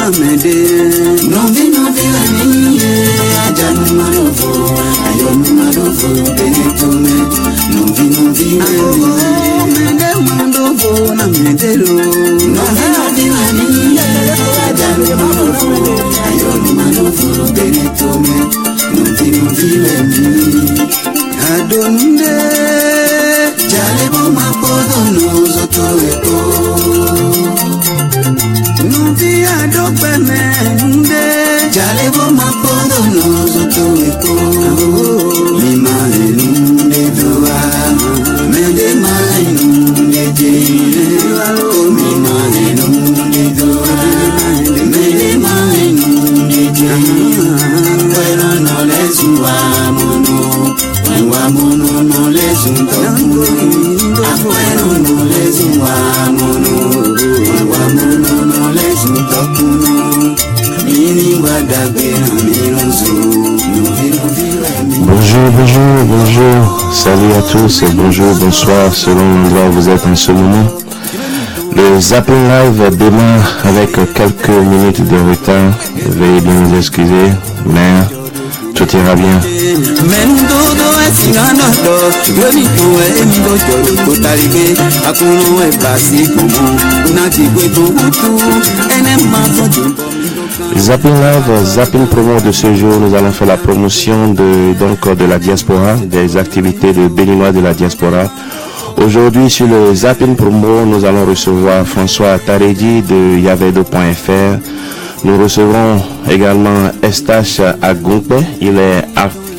na mede novi ani ajanu marovo ayonu marovo benetome novi mede marovo na medelo novi ani ajanu marovo ayonu marovo benetome novi adonde jalebo mapodo nozoto eko novi adopeme nde jalebo mapodo nozoto eko lima nde doa mende mai nde jine lima nde doa mende mai nde jine bueno no les mono wa mono no les unto afuero no les wa mono no les unto mini wadabe mironzo Bonjour, salut à tous, bonjour, bonsoir, selon l'endroit où vous êtes en ce moment. Le Zapping Live démarre avec quelques minutes de retard, veuillez bien nous excuser, mais tout ira bien. Zapping Live, Zapping Promo de ce jour, nous allons faire la promotion de la diaspora, des activités de Béninois de la diaspora. Aujourd'hui sur le Zapping Promo, nous allons recevoir François Taredi de yavedo.fr. Nous recevrons également Estache Agumpe, il est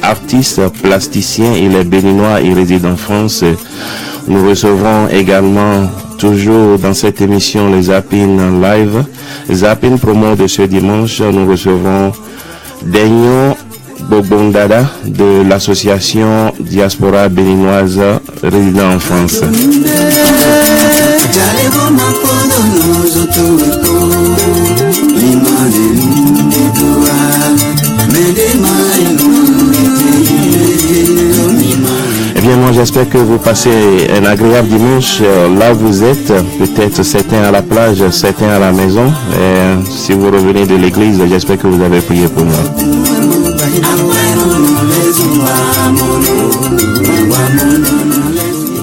artiste plasticien, il est béninois, il réside en France. Nous recevrons également, toujours dans cette émission, les Zapping Live, Zapping Promo de ce dimanche, nous recevrons Denyo Bobondada de l'association Diaspora Béninoise résidant en France. Eh bien, moi j'espère que vous passez un agréable dimanche là où vous êtes. Peut-être certains à la plage, certains à la maison. Et si vous revenez de l'église, j'espère que vous avez prié pour moi.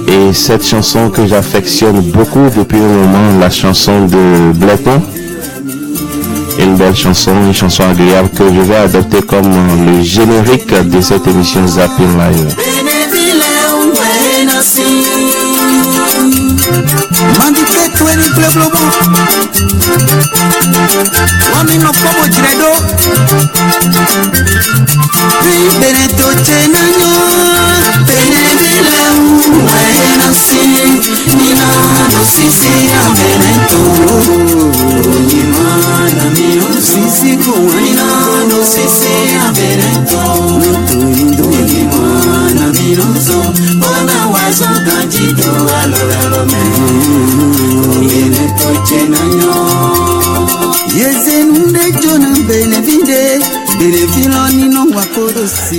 Et cette chanson que j'affectionne beaucoup depuis un moment, la chanson de Bleton, une belle chanson, une chanson agréable que je vais adopter comme le générique de cette émission Zapping Live.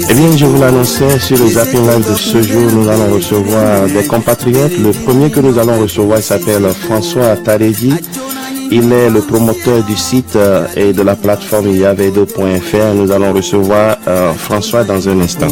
Eh bien, je vous l'annonçais sur le Zapping Live de ce jour, nous allons recevoir des compatriotes. Le premier que nous allons recevoir s'appelle François Taredi. Il est le promoteur du site et de la plateforme yavedo.fr. Nous allons recevoir François dans un instant.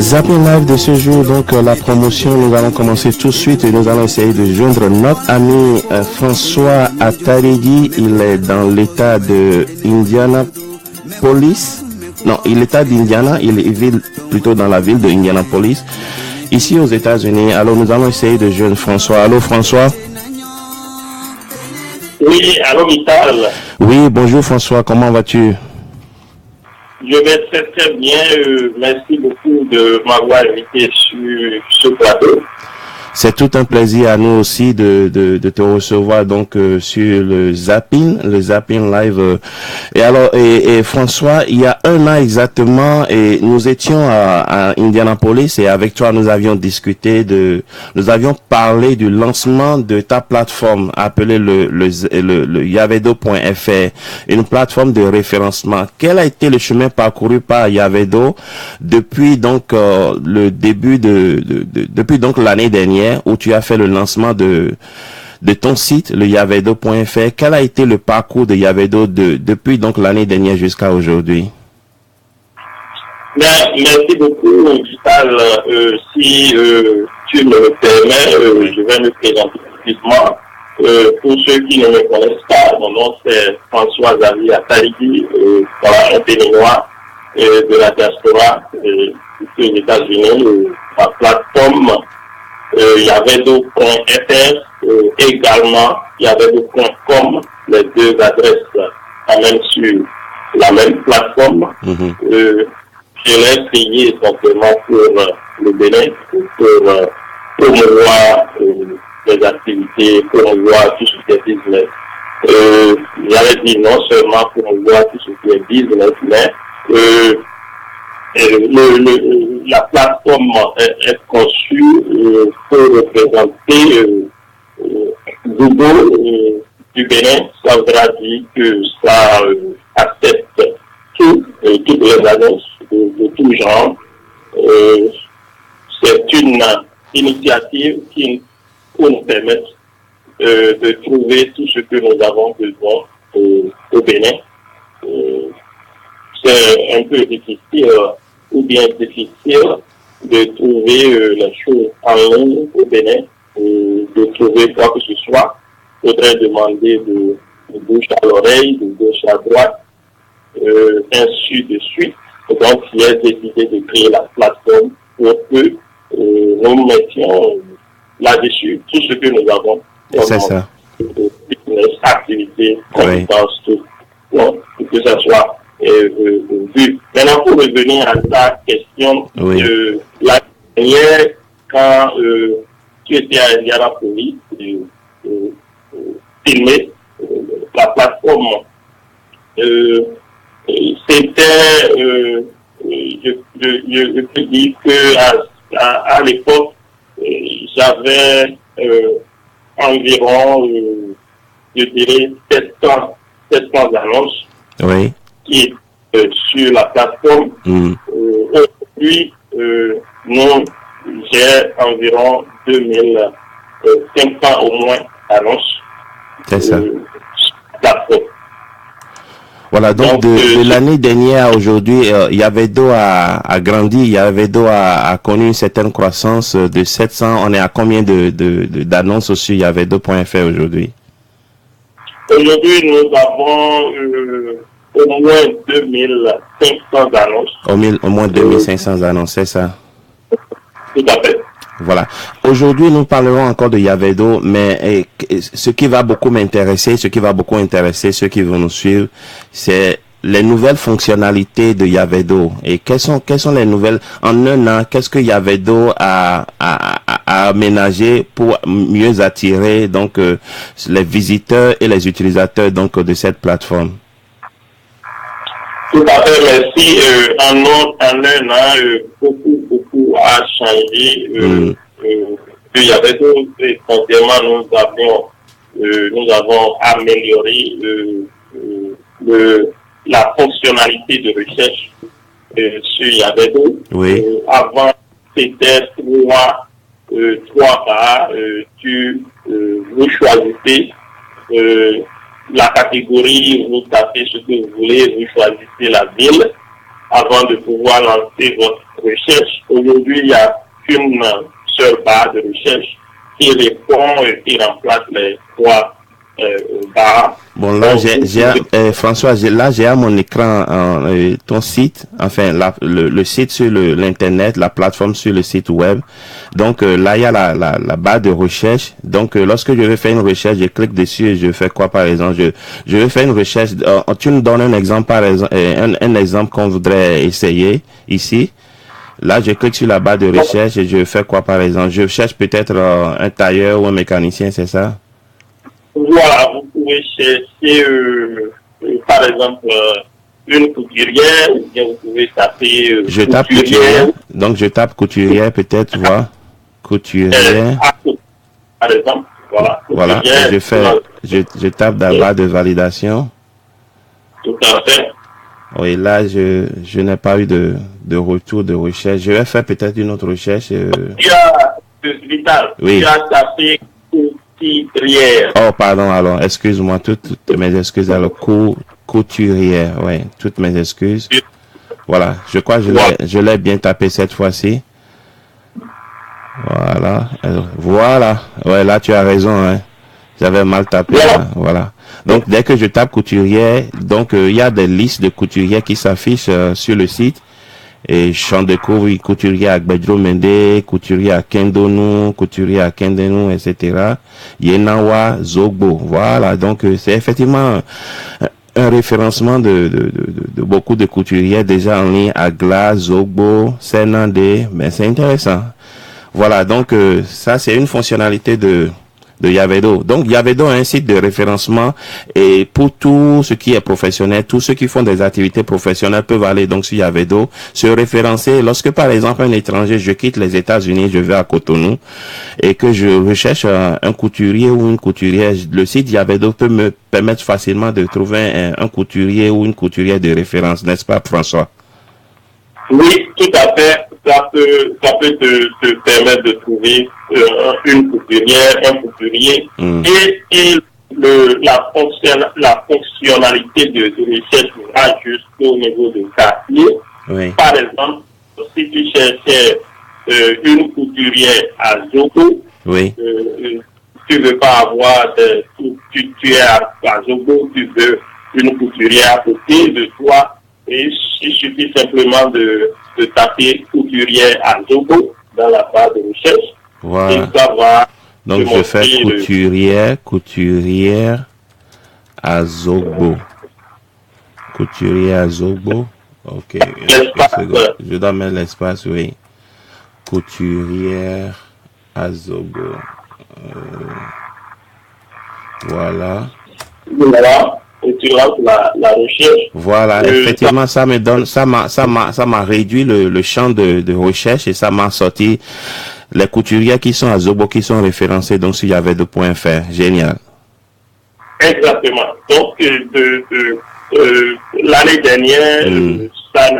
Zapping Live de ce jour, donc la promotion, nous allons commencer tout de suite et nous allons essayer de joindre notre ami François Taredi. Il est dans l'état de Indianapolis. Non, il est l'état d'Indiana, il vit plutôt dans la ville de Indianapolis, ici aux États-Unis. Alors nous allons essayer de joindre François. Allô François? Oui, allô Vital. Oui, bonjour François, comment vas-tu? Je vais très très bien, merci beaucoup de m'avoir invité sur ce plateau. C'est tout un plaisir à nous aussi de te recevoir donc sur le Zapping Live. Et alors, et François, il y a un an exactement, et nous étions à Indianapolis et avec toi nous avions parlé du lancement de ta plateforme appelée le Yavedo.fr, une plateforme de référencement. Quel a été le chemin parcouru par Yavedo depuis donc le début depuis donc l'année dernière, où tu as fait le lancement de ton site, le Yavedo.fr. Quel a été le parcours de Yavedo depuis donc l'année dernière jusqu'à aujourd'hui? Merci beaucoup, Vital. Si tu me permets, je vais me présenter publiquement. Pour ceux qui ne me connaissent pas, mon nom c'est François-Xavier Atalidi, un Béninois de la diaspora aux États-Unis. Ma plateforme Yavedo.fr, également Yavedo.com, les deux adresses amènent sur la même plateforme. Je l'ai créé essentiellement pour le Bénin, pour promouvoir les activités, promouvoir tout ce qui est business. J'avais dit non seulement promouvoir tout ce qui est business, mais la plateforme est conçue pour représenter Google du Bénin. Ça voudra dire que ça accepte toutes les annonces de tout genre. C'est une initiative qui pour nous permettre de trouver tout ce que nous avons besoin au Bénin. C'est un peu difficile ou bien difficile de trouver les choses en ligne au Bénin, de trouver quoi que ce soit. Il faudrait demander de gauche à l'oreille, de gauche à droite, ainsi de suite. Donc, il a décidé de créer la plateforme pour que nous mettions là-dessus tout ce que nous avons. C'est ça. Activités, compétences, tout. Donc, que ça soit vu. Maintenant, pour revenir à ta question, la dernière, quand tu étais à Indianapolis, filmé la plateforme, c'était, je peux dire que à l'époque, j'avais environ, je dirais, 700 annonces qui est sur la plateforme. Aujourd'hui, j'ai environ 2500 au moins annonces. C'est ça. Plateforme. Voilà, donc de l'année dernière à aujourd'hui, Yavedo a grandi, Yavedo a connu une certaine croissance de 700. On est à combien d'annonces sur Yavedo.fr aujourd'hui? Aujourd'hui, nous avons au moins 2500 annonces. Au moins 2500 annonces, c'est ça? Tout à fait. Voilà. Aujourd'hui, nous parlerons encore de Yavedo, mais ce qui va beaucoup m'intéresser, ceux qui vont nous suivre, c'est les nouvelles fonctionnalités de Yavedo. Et quelles sont les nouvelles, en un an, qu'est-ce que Yavedo a aménagé pour mieux attirer, donc, les visiteurs et les utilisateurs, donc, de cette plateforme? Tout à fait, merci. En un an, beaucoup a changé. Il y avait d'autres, essentiellement, nous avons amélioré la fonctionnalité de recherche sur Yavedo. Avant, c'était trois barres. Vous choisissez la catégorie, vous tapez ce que vous voulez, vous choisissez la ville avant de pouvoir lancer votre recherche. Aujourd'hui, il y a une seule barre de recherche qui répond et qui remplace les trois barres. Bon, là, François, j'ai à mon écran ton site, enfin, le site sur l'internet, la plateforme sur le site web. Donc, là, il y a la barre de recherche. Donc, lorsque je vais faire une recherche, je clique dessus et je fais quoi, par exemple? Je vais faire une recherche. Tu nous donnes un exemple, par exemple, un exemple qu'on voudrait essayer ici. Là, je clique sur la barre de recherche et je fais quoi par exemple? Je cherche peut-être un tailleur ou un mécanicien, c'est ça? Voilà, vous pouvez chercher, par exemple, une couturière, ou bien vous pouvez taper Je tape couturière, donc je tape couturière, peut-être, voir. Couturière. Par exemple, voilà. Voilà, et je tape dans la barre de validation. Tout à fait. Oui, là, je n'ai pas eu de retour de recherche. Je vais faire peut-être une autre recherche. Tu as, Vital, oui. Tu as tapé couturière. Oh, pardon, alors, excuse-moi, toutes mes excuses. Alors, couturière, oui, toutes mes excuses. Voilà, je crois que je l'ai bien tapé cette fois-ci. Voilà, voilà. Ouais, là, tu as raison, hein. J'avais mal tapé, là. Voilà. Donc, dès que je tape couturière, donc, il y a des listes de couturières qui s'affichent sur le site. Et j'en découvre couturier à Bedro Mende, couturier à Kendonu, couturier à Kendenu, etc. Yenawa, Zogbo. Voilà. Donc, c'est effectivement un référencement de beaucoup de couturiers déjà en ligne à Gla, Zogbo, Senande. Mais c'est intéressant. Voilà. Donc, ça, c'est une fonctionnalité de Yavedo. Donc, Yavedo a un site de référencement et pour tout ce qui est professionnel, tous ceux qui font des activités professionnelles peuvent aller donc sur Yavedo, se référencer. Lorsque, par exemple, un étranger, je quitte les États-Unis, je vais à Cotonou et que je recherche un couturier ou une couturière, le site Yavedo peut me permettre facilement de trouver un couturier ou une couturière de référence, n'est-ce pas, François? Oui, tout à fait. Ça peut te permettre de trouver une couturière, un couturier. Et la fonctionnalité de recherche va jusqu'au niveau de quartier. Oui. Par exemple, si tu cherchais une couturière à Zogo, oui. Tu ne veux pas avoir, tu es à Zogo, tu veux une couturière à côté de toi. Et il suffit simplement de taper couturière à Zogo dans la barre de recherche. Voilà. Et ça va donc je fais couturière à Zogo. Couturière à Zogo. Ok. Je dois mettre l'espace, oui. Couturière à Zogo. Voilà. Voilà. Et tu lances la recherche. Voilà, effectivement, ça me donne, ça m'a réduit le champ de recherche et ça m'a sorti les couturiers qui sont à Zobo, qui sont référencés donc s'il y avait .fr. Génial. Exactement. Donc, l'année dernière, ça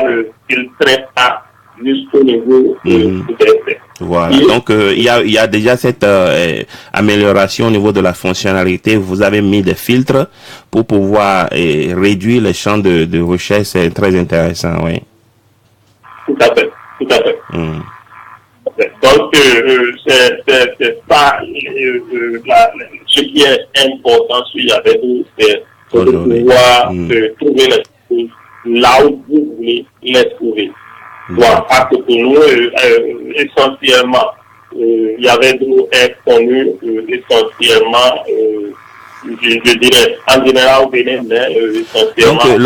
ne filtrait pas jusqu'au niveau de Voilà. Donc, il y a déjà cette amélioration au niveau de la fonctionnalité. Vous avez mis des filtres pour pouvoir réduire les champs de recherche. C'est très intéressant, oui. Tout à fait. Tout à fait. Donc, c'est pas ce qui est important sur Yavedo, c'est de pouvoir trouver les choses là où vous voulez les trouver. Voilà, à côté de nous, essentiellement, Yavedo est connu essentiellement, je dirais, en général au Bénin, mais essentiellement. Donc,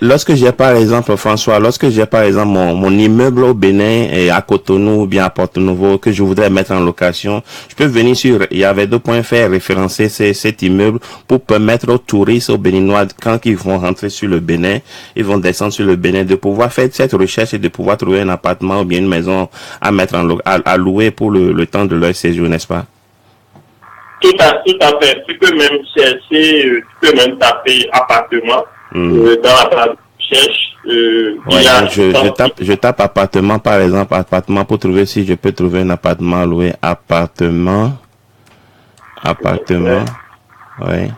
lorsque j'ai par exemple, François, mon immeuble au Bénin et à Cotonou ou bien à Porto Novo que je voudrais mettre en location, je peux venir sur Yavedo.fr référencer cet immeuble pour permettre aux touristes, aux Béninois, quand ils vont rentrer sur le Bénin, ils vont descendre sur le Bénin, de pouvoir faire cette recherche et de pouvoir trouver un appartement ou bien une maison à mettre à louer pour le temps de leur séjour, n'est-ce pas? Tout à fait. Tu peux même chercher, tu peux même taper appartement dans la barre de recherche. Je tape appartement, par exemple, appartement pour trouver si je peux trouver un appartement loué. Appartement. Oui.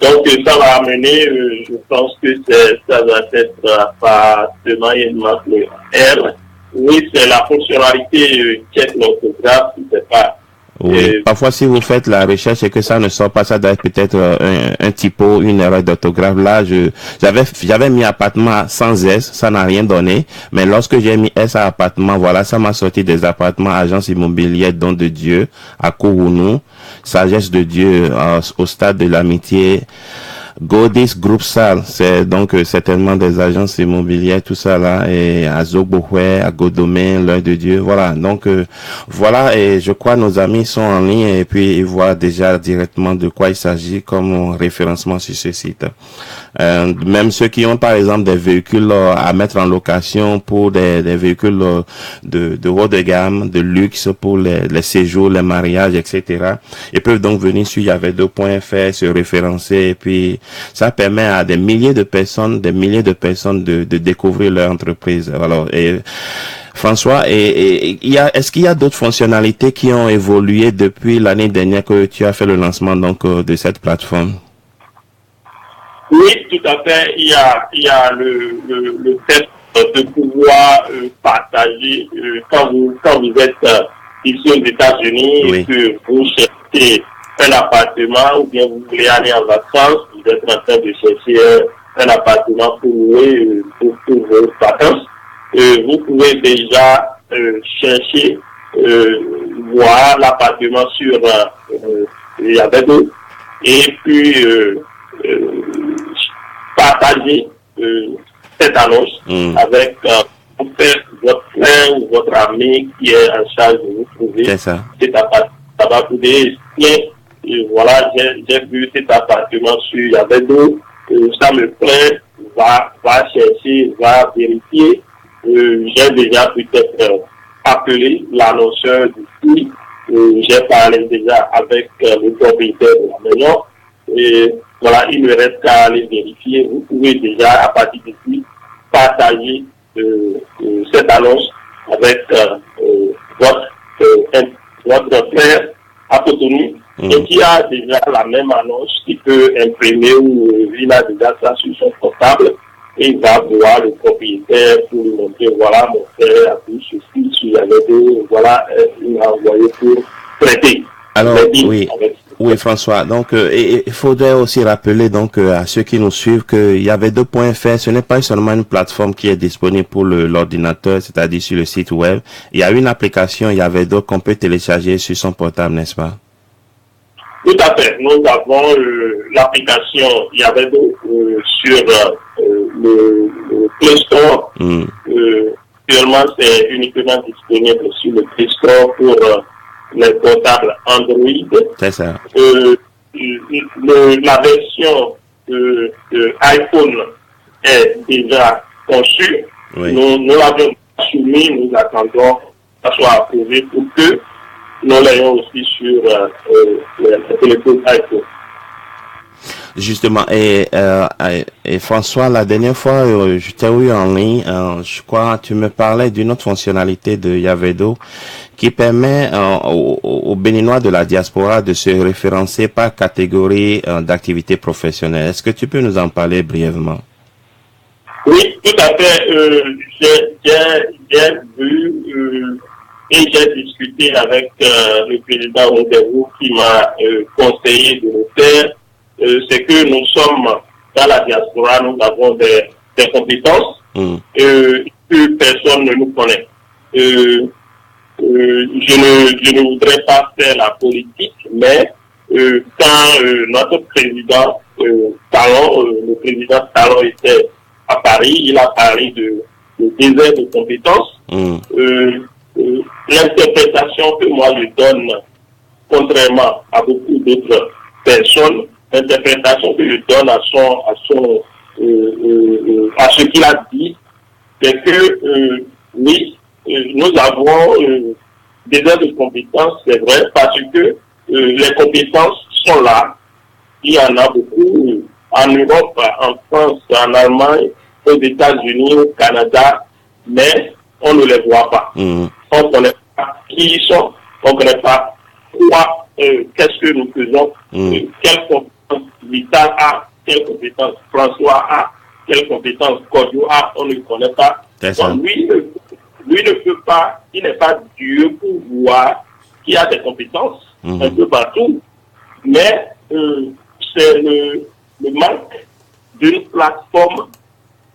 Donc, ça va amener, je pense que ça va être appartement et une marque R. Oui, c'est la fonctionnalité check l'orthographe, c'est pas. Oui. Parfois, si vous faites la recherche et que ça ne sort pas, ça doit être peut-être un typo, une erreur d'orthographe. Là, j'avais mis appartement sans S, ça n'a rien donné. Mais lorsque j'ai mis S à appartement, voilà, ça m'a sorti des appartements, agence immobilière, don de Dieu, à Kourounou, sagesse de Dieu, au stade de l'amitié, Godis Group Sal, c'est donc certainement des agences immobilières, tout ça là, et à Zobohoué, à Godomé, l'œil de Dieu, voilà. Donc voilà, et je crois nos amis sont en ligne et puis ils voient déjà directement de quoi il s'agit comme référencement sur ce site. Même ceux qui ont par exemple des véhicules à mettre en location pour des véhicules de haut de gamme, de luxe pour les séjours, les mariages, etc. Ils peuvent donc venir sur yavedo.fr, se référencer et puis ça permet à des milliers de personnes de découvrir leur entreprise. Alors, et François, est-ce qu'il y a d'autres fonctionnalités qui ont évolué depuis l'année dernière que tu as fait le lancement donc de cette plateforme? Oui, tout à fait. Il y a le fait de pouvoir partager quand vous êtes ici aux États-Unis et que vous cherchez un appartement ou bien vous voulez aller en vacances, vous êtes en train de chercher un appartement pour louer pour vos vacances. Vous pouvez déjà chercher, voir l'appartement sur Yavedo et puis partager cette annonce avec votre frère ou votre ami qui est en charge de vous trouver cet appartement. Ça va vous dire, tiens, voilà, j'ai vu cet appartement sur Yavedo, ça me plaît, va chercher, va vérifier. J'ai déjà peut-être appelé l'annonceur d'ici, j'ai parlé déjà avec le propriétaire de la maison, et voilà, il ne reste qu'à aller vérifier. Vous pouvez déjà, à partir d'ici, partager cette annonce avec votre frère à Cotonou et qui a déjà la même annonce, qui peut imprimer ou il a déjà ça sur son portable et il va voir le propriétaire pour lui montrer, voilà, mon frère a pris ceci, sur la vidéo, voilà, il m'a envoyé pour traiter. Alors, oui, François. Donc, il faudrait aussi rappeler donc à ceux qui nous suivent que Yavedo.fr, ce n'est pas seulement une plateforme qui est disponible pour l'ordinateur, c'est-à-dire sur le site web. Il y a une application Yavedo qu'on peut télécharger sur son portable, n'est-ce pas? Tout à fait. Nous avons l'application Yavedo sur le Play Store. Actuellement, c'est uniquement disponible sur le Play Store pour les portables Android. C'est ça. La version iPhone est déjà conçue. Oui. Nous l'avons soumis, nous attendons que ça soit approuvé pour que nous l'ayons aussi sur le téléphone iPhone. Justement, et François, la dernière fois, je t'ai eu en ligne, je crois, tu me parlais d'une autre fonctionnalité de Yavedo qui permet aux Béninois de la diaspora de se référencer par catégorie d'activité professionnelle. Est-ce que tu peux nous en parler brièvement? Oui, tout à fait. J'ai vu et j'ai discuté avec le président Ouderou qui m'a conseillé de le faire. C'est que nous sommes dans la diaspora, nous avons des compétences que personne ne nous connaît. Je ne voudrais pas faire la politique, mais quand notre président Talon, le président Talon était à Paris, il a parlé de désert de compétences. L'interprétation que moi je donne, contrairement à beaucoup d'autres personnes, l'interprétation que je donne à ce qu'il a dit, c'est que oui, nous avons des heures de compétences, c'est vrai, parce que les compétences sont là. Il y en a beaucoup en Europe, en France, en Allemagne, aux États-Unis, au Canada, mais on ne les voit pas. On ne connaît pas qui ils sont, on ne connaît pas quoi, qu'est-ce que nous faisons, quelles compétences Vital a, quelles compétences François a, quelles compétences Kodio a, on ne le connaît pas. Donc, lui ne peut pas, il n'est pas Dieu pour voir qu'il a des compétences un peu partout, mais c'est le manque d'une plateforme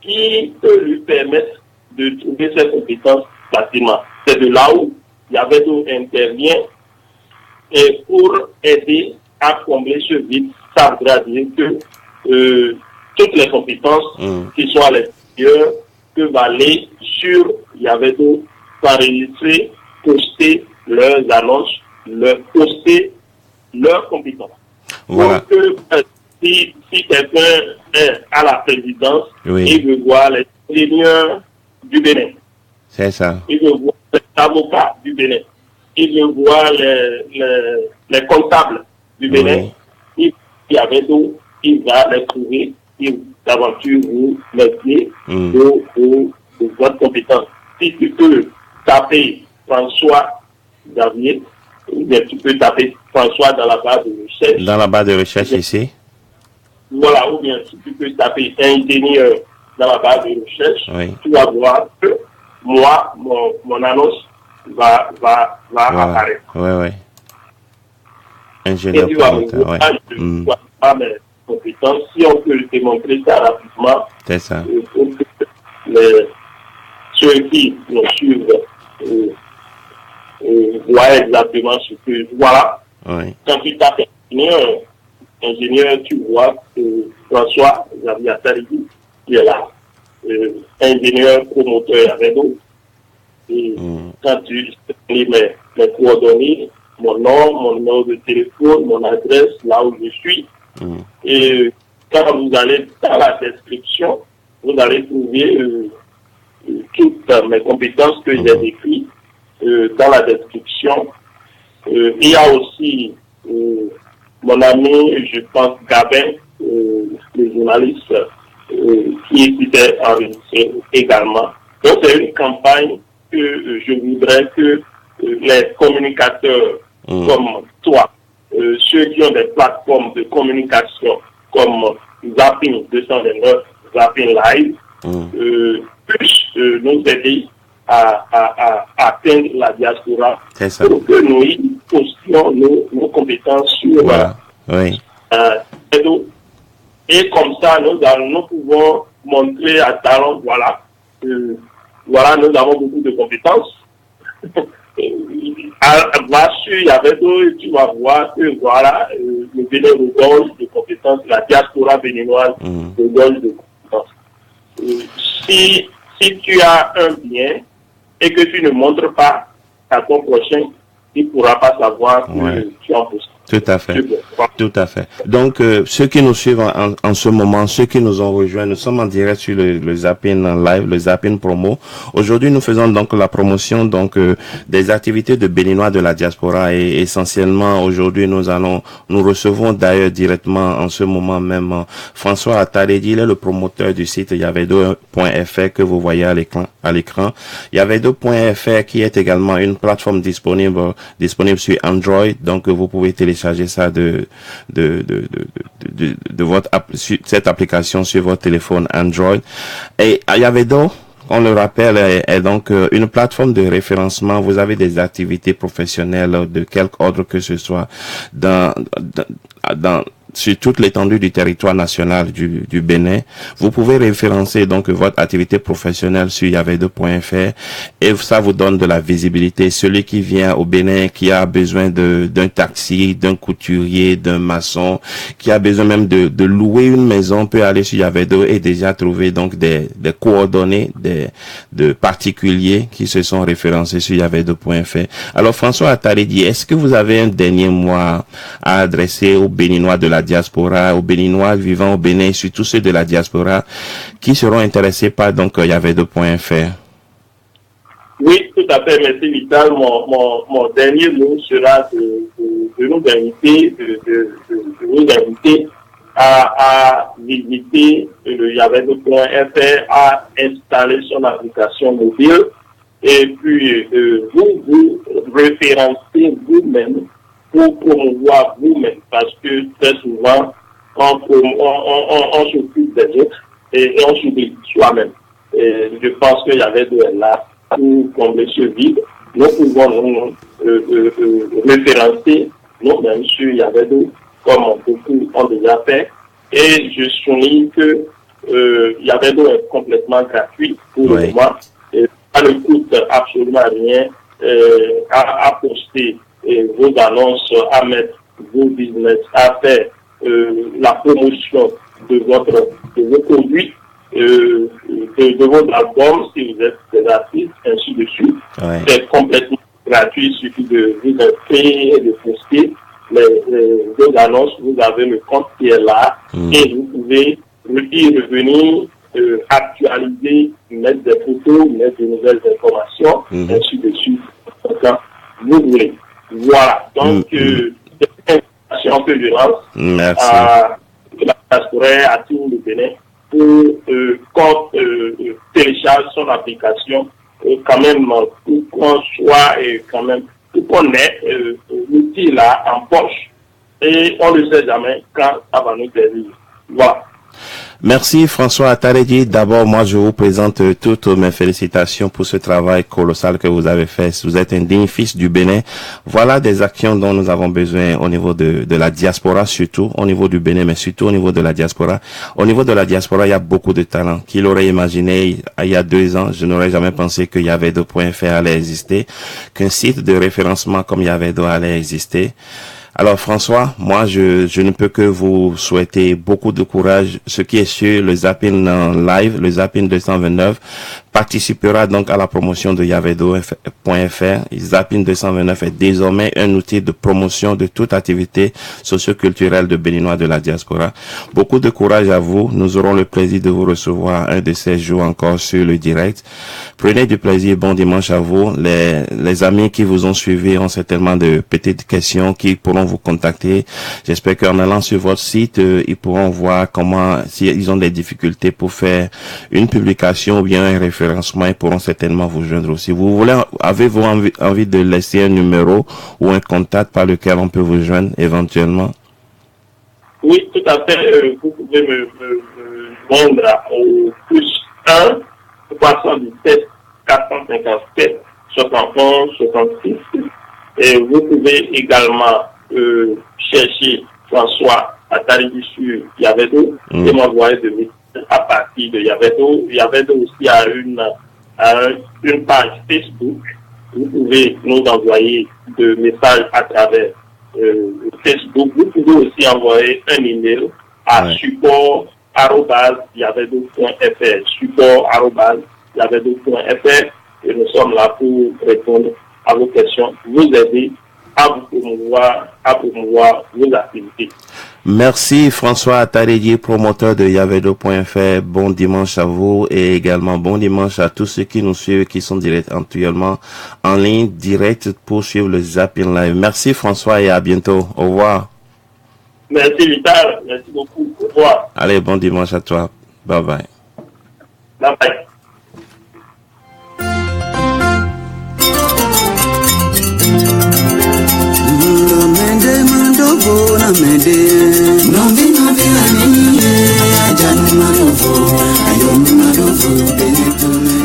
qui peut lui permettre de trouver ses compétences facilement. C'est de là où Yavedo intervient et pour aider à combler ce vide. Ça voudra dire que toutes les compétences qui sont à l'extérieur peuvent aller sur Yavedo, s'enregistrer, poster leurs annonces, poster leurs compétences. Voilà. Donc, si quelqu'un est à la présidence, il veut voir les ingénieurs du Bénin. C'est ça. Il veut voir les avocats du Bénin. Il veut voir les comptables du Bénin. Il va les trouver, d'aventure vous métier de votre compétence. Si tu peux taper François Xavier, tu peux taper François dans la barre de recherche. Dans la barre de recherche ici. Voilà, ou bien si tu peux taper ingénieur dans la barre de recherche, tu vas voir que moi, mon annonce va apparaître. Oui. Ingénieur promoteur, mes compétences, si on peut démontrer ça rapidement, c'est ça. Ceux qui nous suivent voient exactement ce que voilà. Quand tu tapes ingénieur, tu vois que François Xavier Taridi qui est là, ingénieur promoteur avec nous. Et quand tu lis mes coordonnées, mon nom, mon numéro de téléphone, mon adresse, là où je suis. Et quand vous allez dans la description, vous allez trouver toutes mes compétences que j'ai décrites dans la description. Il y a aussi mon ami, je pense, Gabin, le journaliste, qui était enregistré également. Donc c'est une campagne que je voudrais que les communicateurs comme toi, ceux qui ont des plateformes de communication comme Zapping 229, Zapping Live, puissent nous aider à atteindre la diaspora pour que nous postions nos compétences sur et comme ça nous pouvons montrer à talent, voilà, nous avons beaucoup de compétences. Va sur Yavedo et tu vas voir que voilà, le Bénin regorge de compétences, la diaspora béninoise regorge de compétences. Si tu as un bien et que tu ne montres pas à ton prochain, il ne pourra pas savoir que tu en possèdes. Tout à fait. Tout à fait. Donc, ceux qui nous suivent en ce moment, ceux qui nous ont rejoints, nous sommes en direct sur le Zapping Live, le Zapping Promo. Aujourd'hui, nous faisons donc la promotion des activités de Béninois de la diaspora et essentiellement aujourd'hui, nous recevons d'ailleurs directement en ce moment même François Ataredi, il est le promoteur du site yavedo.fr que vous voyez à l'écran. Yavedo.fr qui est également une plateforme disponible sur Android, donc vous pouvez télécharger ça de cette application sur votre téléphone Android. Et Yavedo, on le rappelle, est donc une plateforme de référencement. Vous avez des activités professionnelles de quelque ordre que ce soit sur toute l'étendue du territoire national du Bénin. Vous pouvez référencer donc votre activité professionnelle sur yavedo.fr et ça vous donne de la visibilité. Celui qui vient au Bénin, qui a besoin d'un taxi, d'un couturier, d'un maçon, qui a besoin même de louer une maison, peut aller sur Yavedo et déjà trouver donc des coordonnées de particuliers qui se sont référencés sur yavedo.fr. Alors François Ataredi, est-ce que vous avez un dernier mot à adresser aux Béninois de la diaspora, aux Béninois vivant au Bénin, surtout ceux de la diaspora qui seront intéressés par donc yavedo.fr? Oui, tout à fait, merci Vital. Mon dernier mot sera de nous inviter à visiter le yavedo.fr, à installer son application mobile et puis vous référencez vous-même pour promouvoir vous-même, parce que très souvent, on s'occupe des autres et on s'oublie soi-même. Et je pense qu'il y avait de là pour combler ce vide. Nous pouvons nous référencer nous-mêmes sur Yavedo, comme beaucoup ont déjà fait. Et je souligne que Yavedo est complètement gratuit pour le moment. Et ça ne coûte absolument rien à poster vos annonces, à mettre vos business, à faire la promotion de vos produits, de vos albums, si vous êtes des artistes, ainsi de suite. Ouais. C'est complètement gratuit, il suffit de vous inscrire et de poster les deux annonces. Vous avez le compte qui est là et vous pouvez y revenir, actualiser, mettre des photos, mettre de nouvelles informations, ainsi de suite. Quand vous voulez. Voilà. Donc, c'est une invitation que je lance à la diaspora, à tout le Bénin, pour qu'on télécharge son application, quand même, pour qu'on soit, quand même, pour qu'on ait l'outil là en poche. Et on ne sait jamais quand ça va nous servir. Voilà. Merci François Atarédi. D'abord, moi, je vous présente toutes mes félicitations pour ce travail colossal que vous avez fait. Vous êtes un digne fils du Bénin. Voilà des actions dont nous avons besoin au niveau de la diaspora, surtout au niveau du Bénin, mais surtout au niveau de la diaspora. Au niveau de la diaspora, il y a beaucoup de talents. Qui l'aurait imaginé il y a 2 ans? Je n'aurais jamais pensé qu'il y avait Yavedo.fr allait exister, qu'un site de référencement comme Yavedo allait exister. Alors François, moi je ne peux que vous souhaiter beaucoup de courage. Ce qui est sûr, le Zapping Live, le Zapping 229 participera donc à la promotion de Yavedo.fr. Zapping 229 est désormais un outil de promotion de toute activité socio-culturelle de Béninois de la diaspora. Beaucoup de courage à vous. Nous aurons le plaisir de vous recevoir un de ces jours encore sur le direct. Prenez du plaisir. Bon dimanche à vous. Les amis qui vous ont suivi ont certainement de petites questions qui pourront vous contacter. J'espère qu'en allant sur votre site, ils pourront voir comment, s'ils ont des difficultés pour faire une publication ou bien un référencement, ils pourront certainement vous joindre aussi. Vous voulez, avez-vous envie de laisser un numéro ou un contact par lequel on peut vous joindre éventuellement? Oui, tout à fait. Vous pouvez me joindre au +1 317 457 71 66. Et vous pouvez également chercher François Atarédi sur Yavedo et m'envoyer de messages à partir de Yavedo. Yavedo aussi a une page Facebook. Vous pouvez nous envoyer de messages à travers Facebook. Vous pouvez aussi envoyer un email à support@yavedo.fr. support@yavedo.fr. Et nous sommes là pour répondre à vos questions, vous aider à promouvoir vos activités. Merci François Atarédi, promoteur de Yavedo.fr. Bon dimanche à vous et également bon dimanche à tous ceux qui nous suivent, qui sont actuellement en ligne direct pour suivre le Zapping Live. Merci François et à bientôt. Au revoir. Merci Vital, merci beaucoup. Au revoir. Allez, bon dimanche à toi. Bye bye. Bye bye.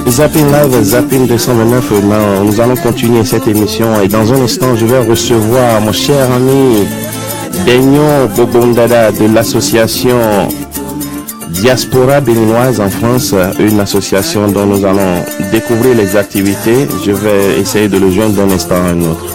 Zapping Live, Zapping 229, nous allons continuer cette émission et dans un instant je vais recevoir mon cher ami Benyon Bobondada de l'association Diaspora Béninoise en France, une association dont nous allons découvrir les activités. Je vais essayer de le joindre d'un instant à un autre.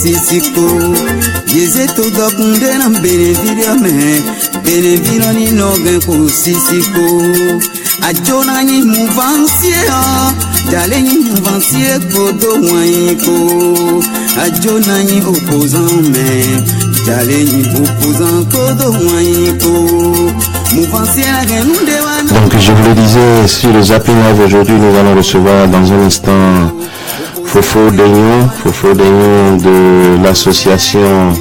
Sisiko yeze to dokunde na beneficia me benefilo ni no gen ko sisiko ajona ni mouvancier dale ni mouvancier ko do waniko ajona ni opposant me dale ni opposant ko do waniko mouvancier gen nde wana. Donc je vous le disais, sur le Zapping Live aujourd'hui, nous allons recevoir dans un instant Fofo Daignon de l'association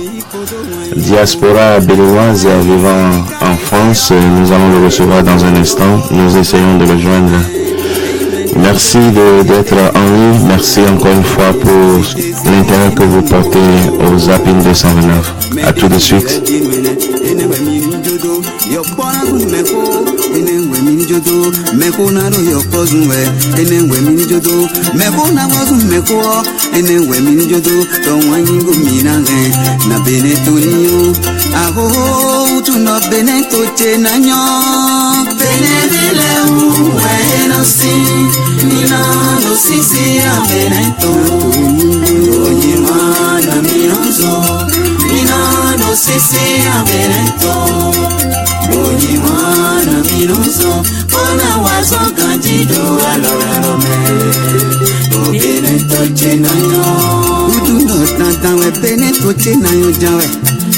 Diaspora béninoise et vivant en France. Nous allons le recevoir dans un instant. Nous essayons de le joindre. Merci d'être en ligne. Merci encore une fois pour l'intérêt que vous portez au Zapping 229. À tout de suite. Oyiwana miroso, ona wazo kanjido alorome. Obene toche na yo, utu no tanta we bene toche na yo jawe.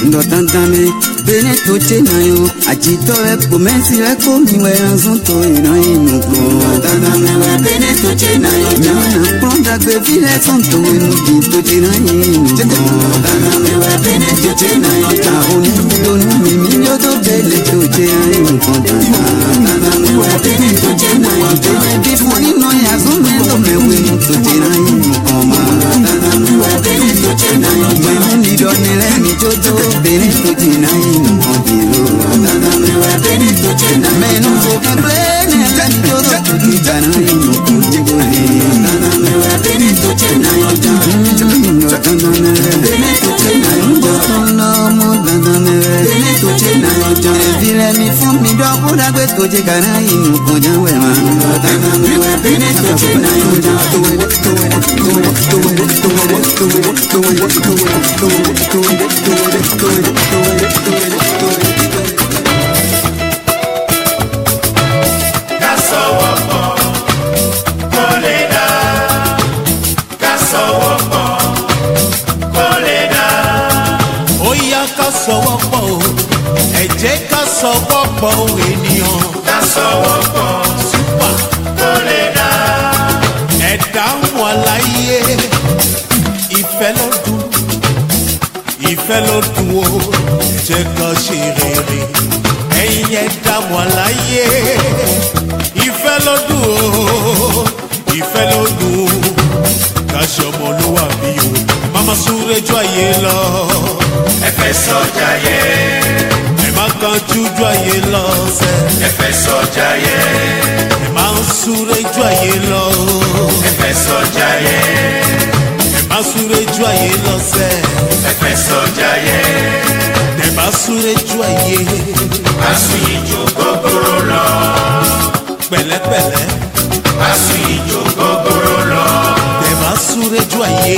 Ndo tanta me bene toche na yo, achito we kumesi we komi we anzonto ina inuko. Tanta me we bene toche na yo jawe. Na pronda gbe vile sonto we nuki toche na inuko. Tanta me we bene toche na yo jawe. Onu mimi yo do bele toche na inuko. Tanta me we bene toche na yo jawe. Before you know ya zume do me we toche na inuko ma. Tanta me we bene toche na yo jawe. Ni do ne le mi jojo bene toche na inuko dilo. Tanta me we bene toche na me no so plene ka jojo toche na inuko dilo. Tanta me we bene toche na yo jawe. Tanta me we bene toche na yo jawe. Tanta me we bene toche na yo jawe. Vile mi fun mi do ko da gbe toche kana inuko jawe ma. Tanta me we bene toche na yo jawe. Ènìyàn ká sọwọ́pọ̀ súpà tó lè dá. Ẹ̀dá wọn láyé ìfẹ́ ló dùn ó jẹ́ ká ṣe rere. Ẹ̀yin ẹ̀dá wọn láyé ìfẹ́ ló dùn ó ká ṣọmọ máa súré ju ayé lọ. Ẹ fẹ́ sọjà yẹ. Ẹ máa kánjú ju ayé lọ sẹ́. Ẹ fẹ́ sọjà yẹ. Ẹ máa súré ju ayé lọ. Ẹ fẹ́ sọjà yẹ. Ẹ máa súré ju ayé lọ sẹ́. Ẹ fẹ́ sọjà yẹ. Ẹ máa súré ju ayé. Àsùnyìn ju gogoro lọ. Pẹ̀lẹ́pẹ̀lẹ́. Àsùnyìn ju gogoro lọ. Ẹ máa súré ju ayé.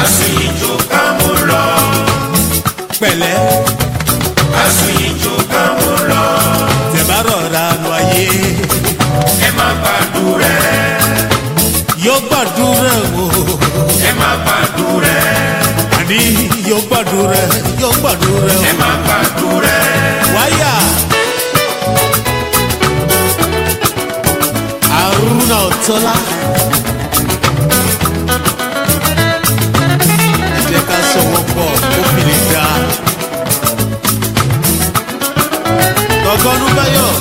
Àsùnyìn ju kámú lọ. Pẹ̀lẹ́. Àsùnyìn ju kámú lọ. Ẹ máa rọra lu ayé. Ẹ má gbàdúrà. Yóò gbàdúrà o. Ẹ má gbàdúrà. Àní yóò gbàdúrà. Yóò gbàdúrà o. Ẹ má gbàdúrà. Wáyà. Haruna Ọ̀tọ́lá. Ẹ jẹ́ ká sọ̀wọ́ pọ̀ kó fi lè dá. Gọ̀gọ́nú Báyọ̀.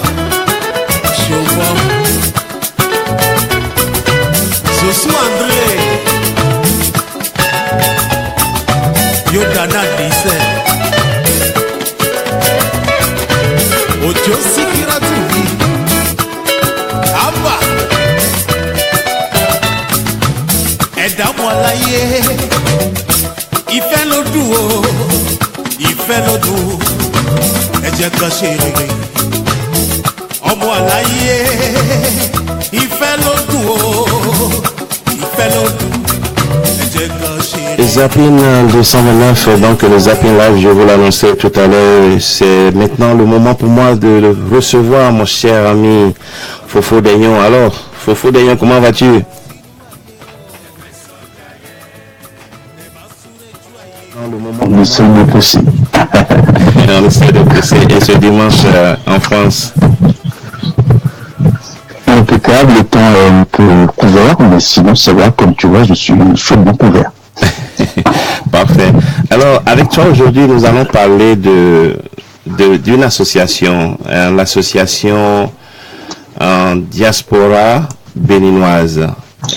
Ṣòwò. Zosu André. Yóò dáná dísẹ̀. Òjò Síkírátù mi. Àbà. Ẹ̀dá mọ̀ láyé. Ìfẹ́ ló dùn o. Ìfẹ́ ló dùn. Ẹ jẹ́ ká ṣe rere. Ọmọ àláyé. Ìfẹ́ ló dùn o. Ìfẹ́ ló dùn. Ẹ jẹ́ ká ṣe rere. Zapping 229, donc le Zapping Live, je vous l'annonçais tout à l'heure, c'est maintenant le moment pour moi de recevoir mon cher ami Fofo Daignon. Alors, Fofo Daignon, comment vas-tu? On essaie de pousser. On essaie de pousser, et ce dimanche en France. Impeccable, le temps est un peu couvert, mais sinon ça va, comme tu vois, je suis chaudement couvert. Parfait. Alors, avec toi aujourd'hui, nous allons parler d'une association, l'association Diaspora béninoise.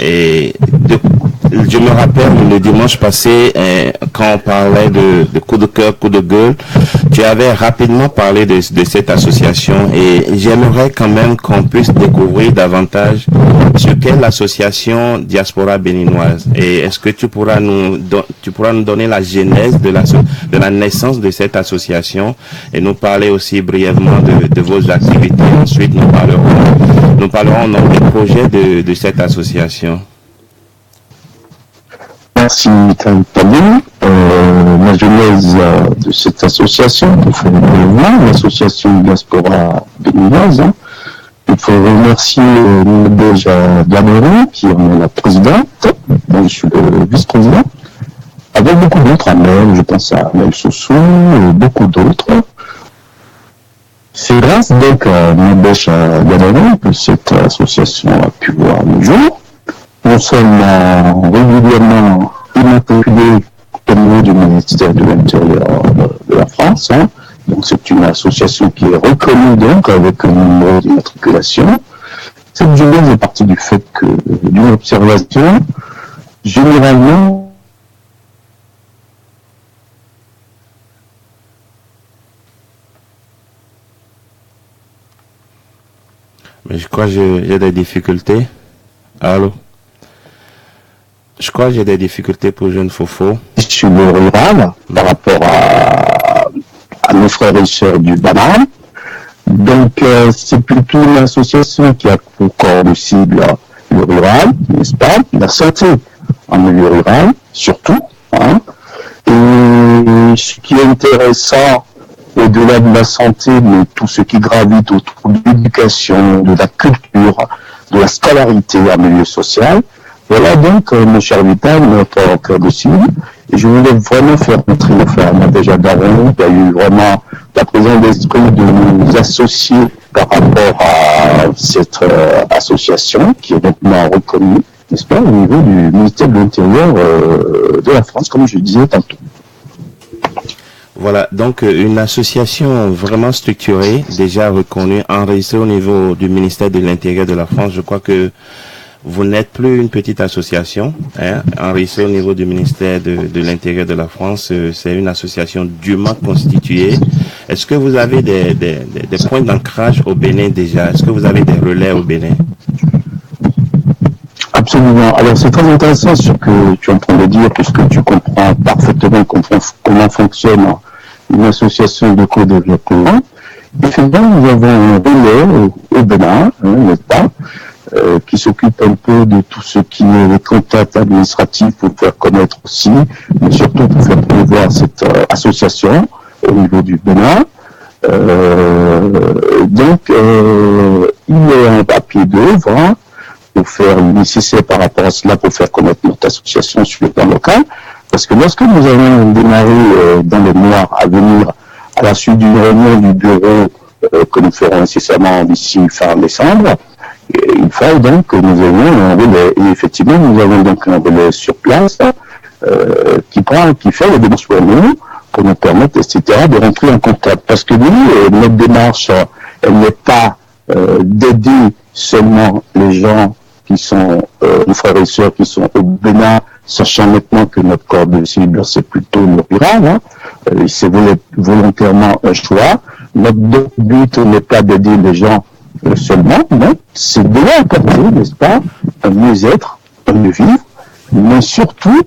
Et je me rappelle le dimanche passé, quand on parlait de coup de cœur, coup de gueule, tu avais rapidement parlé de cette association et j'aimerais quand même qu'on puisse découvrir davantage ce qu'est l'association Diaspora béninoise. Et est-ce que tu pourras nous donner la genèse de la naissance de cette association et nous parler aussi brièvement de vos activités. Ensuite, nous parlerons des projets de cette association. Merci, Tony. La genèse de cette association, il faut l'association Diaspora béninoise. Il faut remercier déjà Gabriel, qui en est la présidente. Moi, je suis le vice-président. Avec beaucoup d'autres, Amel, je pense à Amel Soussou, et beaucoup d'autres. C'est grâce donc à Nabèche Gabriel que cette association a pu voir le jour. Nous sommes régulièrement immatriculés au niveau du ministère de l'Intérieur de la France. Donc c'est une association qui est reconnue donc avec un numéro d'immatriculation. Cette genèse est partie du fait que d'une observation, généralement, Mais je crois que j'ai des difficultés. Allô? Je crois que j'ai des difficultés pour jeune Fofo. Sur le rural, par rapport à nos frères et sœurs du Banane. Donc, c'est plutôt une association qui a pour corps de cible le rural, n'est-ce pas? La santé en milieu rural, surtout. Hein. Et ce qui est intéressant, au-delà de la santé, mais tout ce qui gravite autour de l'éducation, de la culture, de la scolarité en milieu social. Voilà donc, mon cher Vital, notre cœur de cible. Et je voulais vraiment faire entrer le frère déjà Daron. Il y a eu vraiment la présence d'esprit de nous associer par rapport à cette association qui est maintenant reconnue, n'est-ce pas, au niveau du ministère de l'Intérieur de la France, comme je disais tantôt. Voilà, donc une association vraiment structurée, déjà reconnue, enregistrée au niveau du ministère de l'Intérieur de la France. Je crois que vous n'êtes plus une petite association, hein, enregistrée au niveau du ministère de l'Intérieur de la France. C'est une association dûment constituée. Est-ce que vous avez des points d'ancrage au Bénin déjà? Est-ce que vous avez des relais au Bénin? Absolument. Alors c'est très intéressant ce que tu es en train de dire, puisque tu comprends parfaitement comment fonctionne une association de co-développement. Effectivement, nous avons un relais au Bénin, n'est-ce pas, qui s'occupe un peu de tout ce qui est les contacts administratifs pour faire connaître aussi, mais surtout pour faire promouvoir cette association au niveau du Bénin. Donc, il est un papier d'œuvre, hein, pour faire le nécessaire par rapport à cela, pour faire connaître notre association sur le plan local. Parce que lorsque nous allons démarrer dans les mois à venir, à la suite d'une réunion du bureau que nous ferons nécessairement d'ici fin décembre, il faut donc que nous ayons un relais. Et effectivement, nous avons donc un relais sur place qui fait les démarches pour nous permettre, etc., de rentrer en contact. Parce que nous, notre démarche, elle n'est pas d'aider seulement les gens qui sont nos frères et sœurs qui sont au Bénin, sachant maintenant que notre corps de cible, c'est plutôt le rural, hein. C'est volontairement un choix. Notre but n'est pas d'aider les gens seulement, mais c'est de leur apporter, n'est-ce pas, un mieux-être, un mieux-vivre, mais surtout,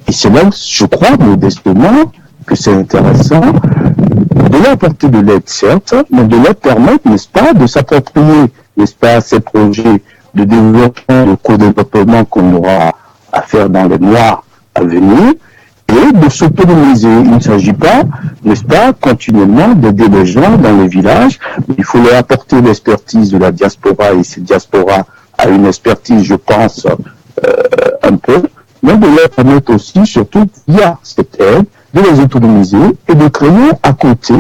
et c'est là, je crois, modestement, que c'est intéressant, de leur apporter de l'aide, certes, mais de leur permettre, n'est-ce pas, de s'approprier, n'est-ce pas, ces projets de développement, de co-développement qu'on aura à faire dans les mois à venir, et de s'autonomiser. Il ne s'agit pas, n'est-ce pas, continuellement d'aider les gens dans les villages. Il faut leur apporter l'expertise de la diaspora, et cette diaspora a une expertise, je pense, un peu, mais de leur permettre aussi, surtout, via cette aide, de les autonomiser et de créer à côté,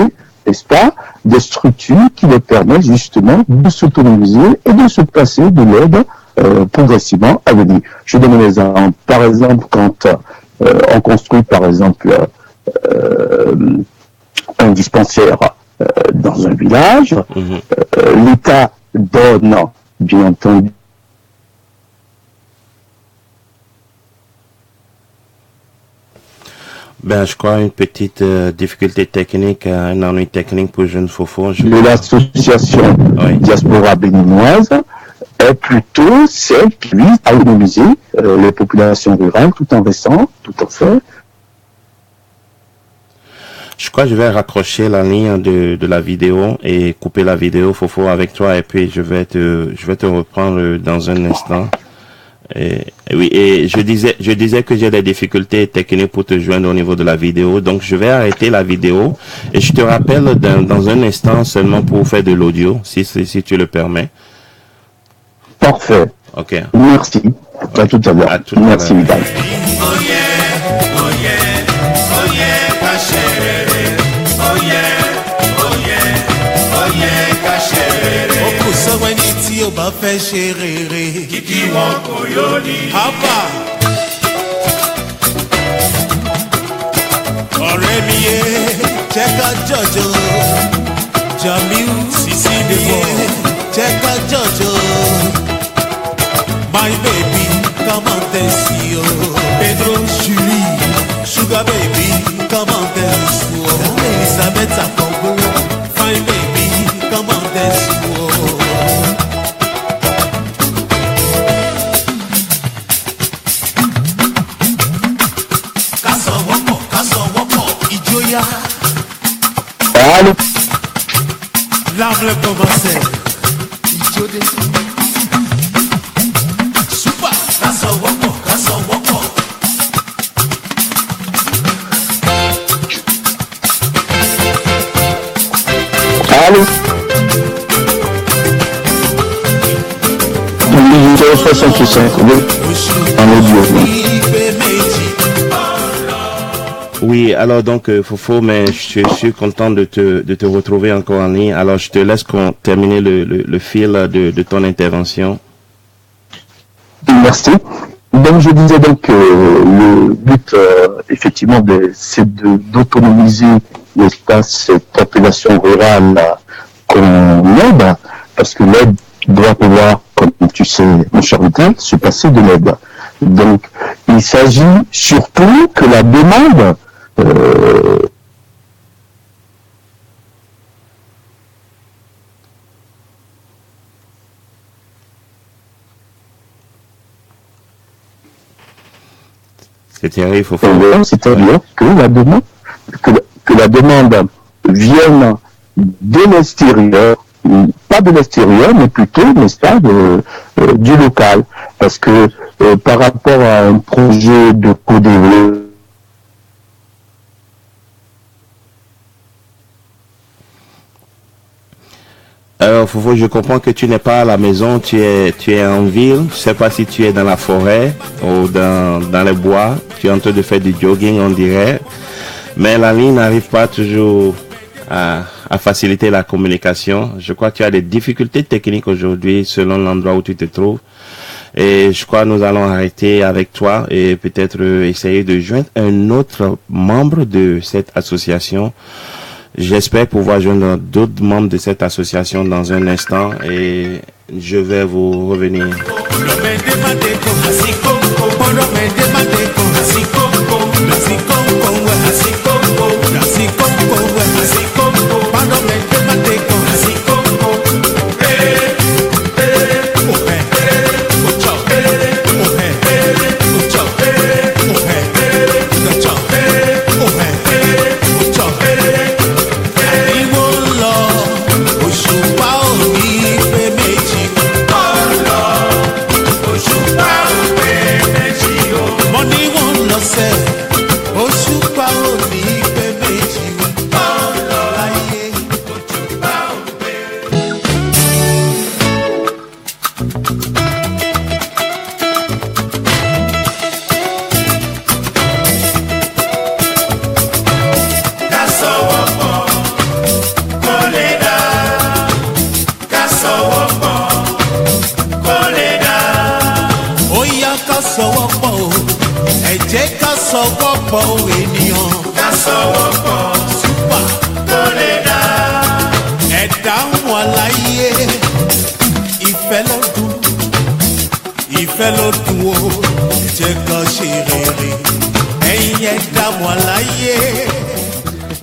n'est-ce pas, des structures qui leur permettent justement de s'autonomiser et de se passer de l'aide progressivement à venir. Je donne un exemple. Par exemple, quand on construit, par exemple, un dispensaire dans un village, l'État donne, bien entendu, Ben, je crois une petite difficulté technique, un ennui technique pour Jeune Fofo. De l'association diaspora béninoise est plutôt celle qui vise à autonomiser les populations rurales tout en restant, tout en fait. Je crois que je vais raccrocher la ligne de la vidéo et couper la vidéo, Fofo, avec toi, et puis je vais te reprendre dans un instant. Et oui, et je disais que j'ai des difficultés techniques pour te joindre au niveau de la vidéo, donc je vais arrêter la vidéo et je te rappelle dans un instant seulement pour faire de l'audio, si tu le permets. Parfait. Ok. Merci. À tout à l'heure. Merci, Vidal. Tí o bá fẹ́ ṣe rere, kíkí wọn kò yóò ní. Hábà. Ọ̀rẹ́ mi yé, jẹ́ ká jọ̀jọ̀. Jamiu Sisi Debo, jẹ́ ká jọ̀jọ̀. My baby, come on dance yo. Pedro Shuri, sugar baby, come on dance yo. Elizabeth Akongo, fine baby, come on dance yo. Allô? L'âme commencé. Ijode. Super. Kaso woko. Allô? 65, oui. En audio. Oui, alors donc Fofo, mais je suis content de te retrouver encore en ligne. Alors je te laisse terminer le fil de ton intervention. Merci. Donc je disais donc que le but effectivement c'est d'autonomiser, n'est-ce pas, cette population rurale qu'on aide, parce que l'aide doit pouvoir, comme comme tu sais, mon cher Vital, se passer de l'aide. Donc, il s'agit surtout que la demande c'est-à-dire que la demande vienne de l'extérieur, pas de l'extérieur, mais plutôt, n'est-ce pas, du local. Parce que par rapport à un projet de co-développement, alors, Fofo, je comprends que tu n'es pas à la maison, tu es en ville. Je sais pas si tu es dans la forêt ou dans les bois. Tu es en train de faire du jogging, on dirait. Mais la ligne n'arrive pas toujours à faciliter la communication. Je crois que tu as des difficultés techniques aujourd'hui selon l'endroit où tu te trouves. Et je crois que nous allons arrêter avec toi et peut-être essayer de joindre un autre membre de cette association. J'espère pouvoir joindre d'autres membres de cette association dans un instant et je vais vous revenir.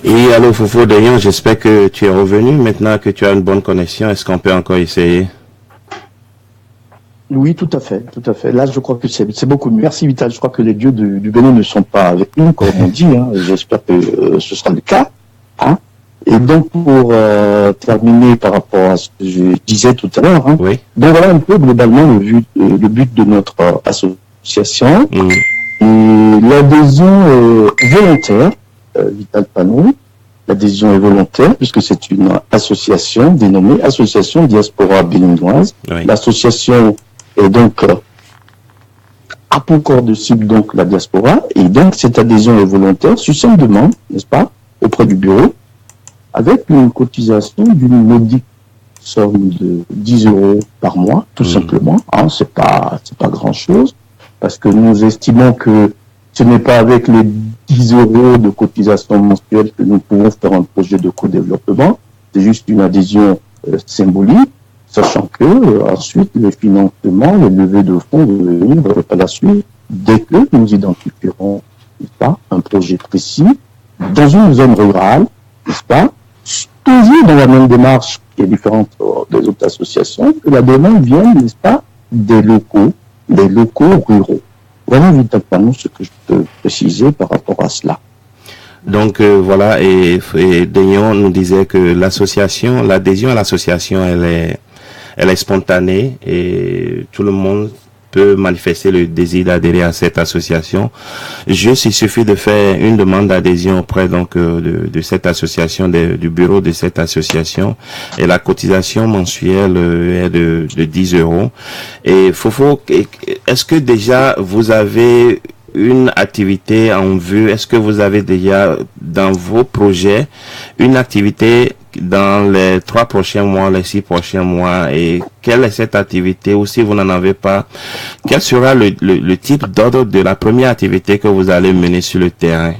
Et allô Fofo Dayan, j'espère que tu es revenu maintenant que tu as une bonne connexion. Est-ce qu'on peut encore essayer? Oui, tout à fait, tout à fait. Là, je crois que c'est beaucoup mieux. Merci Vital. Je crois que les dieux du Bénin ne sont pas avec nous, comme on dit. Hein. J'espère que ce sera le cas. Hein. Et donc, pour terminer par rapport à ce que je disais tout à l'heure, hein, oui. Donc voilà un peu globalement le but de notre association. Et l'adhésion est volontaire, Vital Panou. L'adhésion est volontaire puisque c'est une association dénommée Association Diaspora Béninoise. Oui. L'association est donc a pour corps de cible donc la diaspora et donc cette adhésion est volontaire sur une demande, n'est-ce pas, auprès du bureau, avec une cotisation d'une modique somme de 10 € par mois, tout simplement. Hein, c'est pas grand chose parce que nous estimons que ce n'est pas avec les 10 € de cotisation mensuelle que nous pouvons faire un projet de co-développement. C'est juste une adhésion symbolique, sachant que ensuite le financement, les levées de fonds vont venir par la suite dès que nous identifierons, n'est-ce pas, un projet précis dans une zone rurale, n'est-ce pas, toujours dans la même démarche qui est différente des autres associations, que la demande vienne, n'est-ce pas, des locaux ruraux. Voilà, Vital Panou, ce que je peux préciser par rapport à cela. Donc voilà, et Dayan nous disait que l'adhésion à l'association, elle est spontanée et tout le monde peut manifester le désir d'adhérer à cette association. Juste, il suffit de faire une demande d'adhésion auprès donc de cette association, du bureau de cette association, et la cotisation mensuelle est de 10 €. Et Fofo, est-ce que déjà vous avez une activité en vue? Est-ce que vous avez déjà dans vos projets une activité dans les 3 prochains mois, les 6 prochains mois? Et quelle est cette activité? Ou si vous n'en avez pas, quel sera le type d'ordre de la première activité que vous allez mener sur le terrain?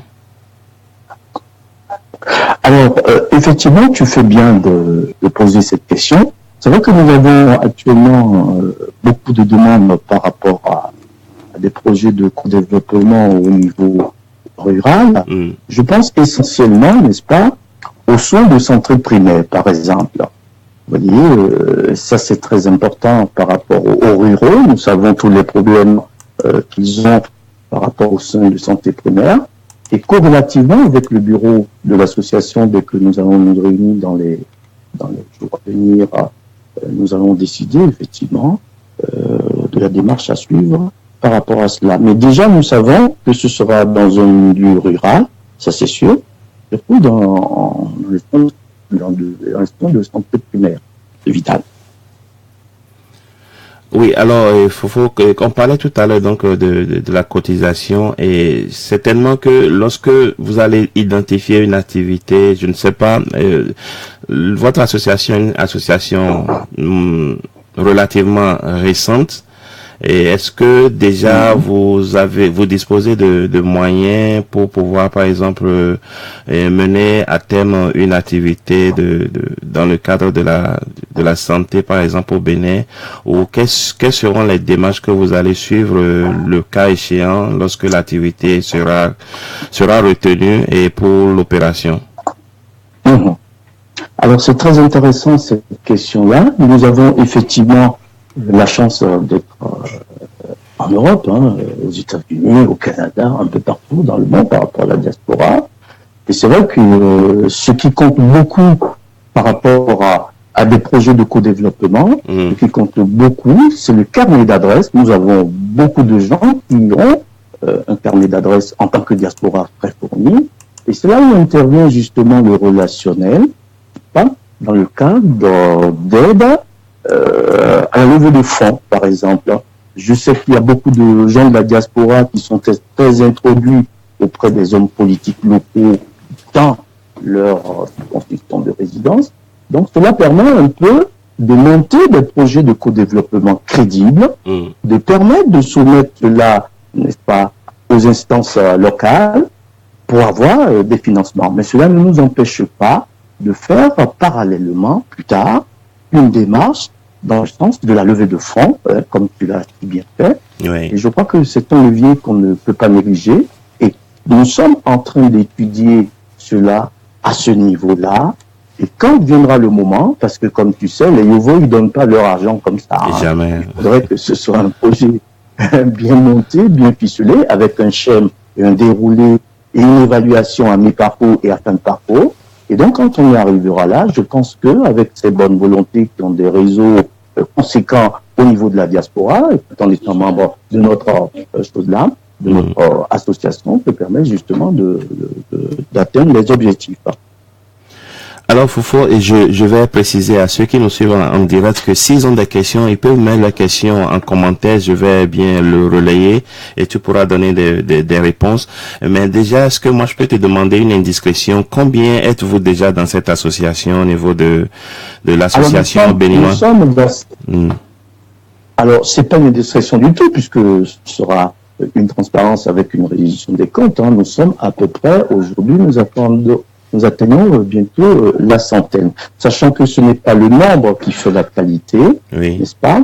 Alors, effectivement, tu fais bien de poser cette question. C'est vrai que nous avons actuellement beaucoup de demandes par rapport à des projets de co-développement au niveau rural. Je pense essentiellement, n'est-ce pas, aux soins de santé primaire, par exemple. Vous voyez, ça c'est très important par rapport aux ruraux. Nous savons tous les problèmes qu'ils ont par rapport aux soins de santé primaire. Et corrélativement avec le bureau de l'association, dès que nous allons nous réunir dans les jours à venir, nous allons décider effectivement de la démarche à suivre par rapport à cela. Mais déjà, nous savons que ce sera dans un milieu rural, ça c'est sûr, surtout dans les soins de santé primaire, c'est vital. Oui, alors il faut qu'on parlait tout à l'heure donc de la cotisation, et certainement que lorsque vous allez identifier une activité, je ne sais pas, votre association est une association relativement récente. Et est-ce que déjà vous disposez de moyens pour pouvoir, par exemple, mener à terme une activité dans le cadre de la santé, par exemple au Bénin, ou quelles seront les démarches que vous allez suivre le cas échéant lorsque l'activité sera retenue et pour l'opération? Alors c'est très intéressant cette question-là. Nous avons effectivement la chance d'être en Europe, aux États-Unis, au Canada, un peu partout dans le monde par rapport à la diaspora. Et c'est vrai que ce qui compte beaucoup par rapport à des projets de co-développement, ce qui compte beaucoup, c'est le carnet d'adresses. Nous avons beaucoup de gens qui ont un carnet d'adresses en tant que diaspora très fourni. Et c'est là où intervient justement le relationnel, dans le cadre d'aide à la levée de fonds, par exemple. Je sais qu'il y a beaucoup de gens de la diaspora qui sont très introduits auprès des hommes politiques locaux dans leur construction de résidence. Donc, cela permet un peu de monter des projets de co-développement crédibles, de permettre de soumettre cela, n'est-ce pas, aux instances locales pour avoir des financements. Mais cela ne nous empêche pas de faire parallèlement, plus tard, une démarche dans le sens de la levée de fonds, comme tu l'as si bien fait. Oui. Et je crois que c'est un levier qu'on ne peut pas négliger. Et nous sommes en train d'étudier cela à ce niveau-là. Et quand viendra le moment, parce que comme tu sais, les Yovo, ils donnent pas leur argent comme ça. Jamais. Il faudrait que ce soit un projet bien monté, bien ficelé, avec un schéma et un déroulé et une évaluation à mi-parcours et à fin de parcours. Et donc, quand on y arrivera là, je pense que avec ces bonnes volontés qui ont des réseaux conséquents au niveau de la diaspora, et tout en étant membre de notre chose-là, de notre association, peut permettre justement d'atteindre les objectifs. Alors Foufou, et je vais préciser à ceux qui nous suivent en direct que s'ils ont des questions, ils peuvent mettre leurs questions en commentaire, je vais bien le relayer et tu pourras donner des réponses. Mais déjà, est-ce que moi je peux te demander une indiscrétion? Combien êtes-vous déjà dans cette association au niveau de l'association béninoise? Alors, c'est pas une indiscrétion du tout, puisque ce sera une transparence avec une révision des comptes. Nous sommes à peu près, aujourd'hui, nous atteignons bientôt la centaine. Sachant que ce n'est pas le nombre qui fait la qualité, oui, n'est-ce pas?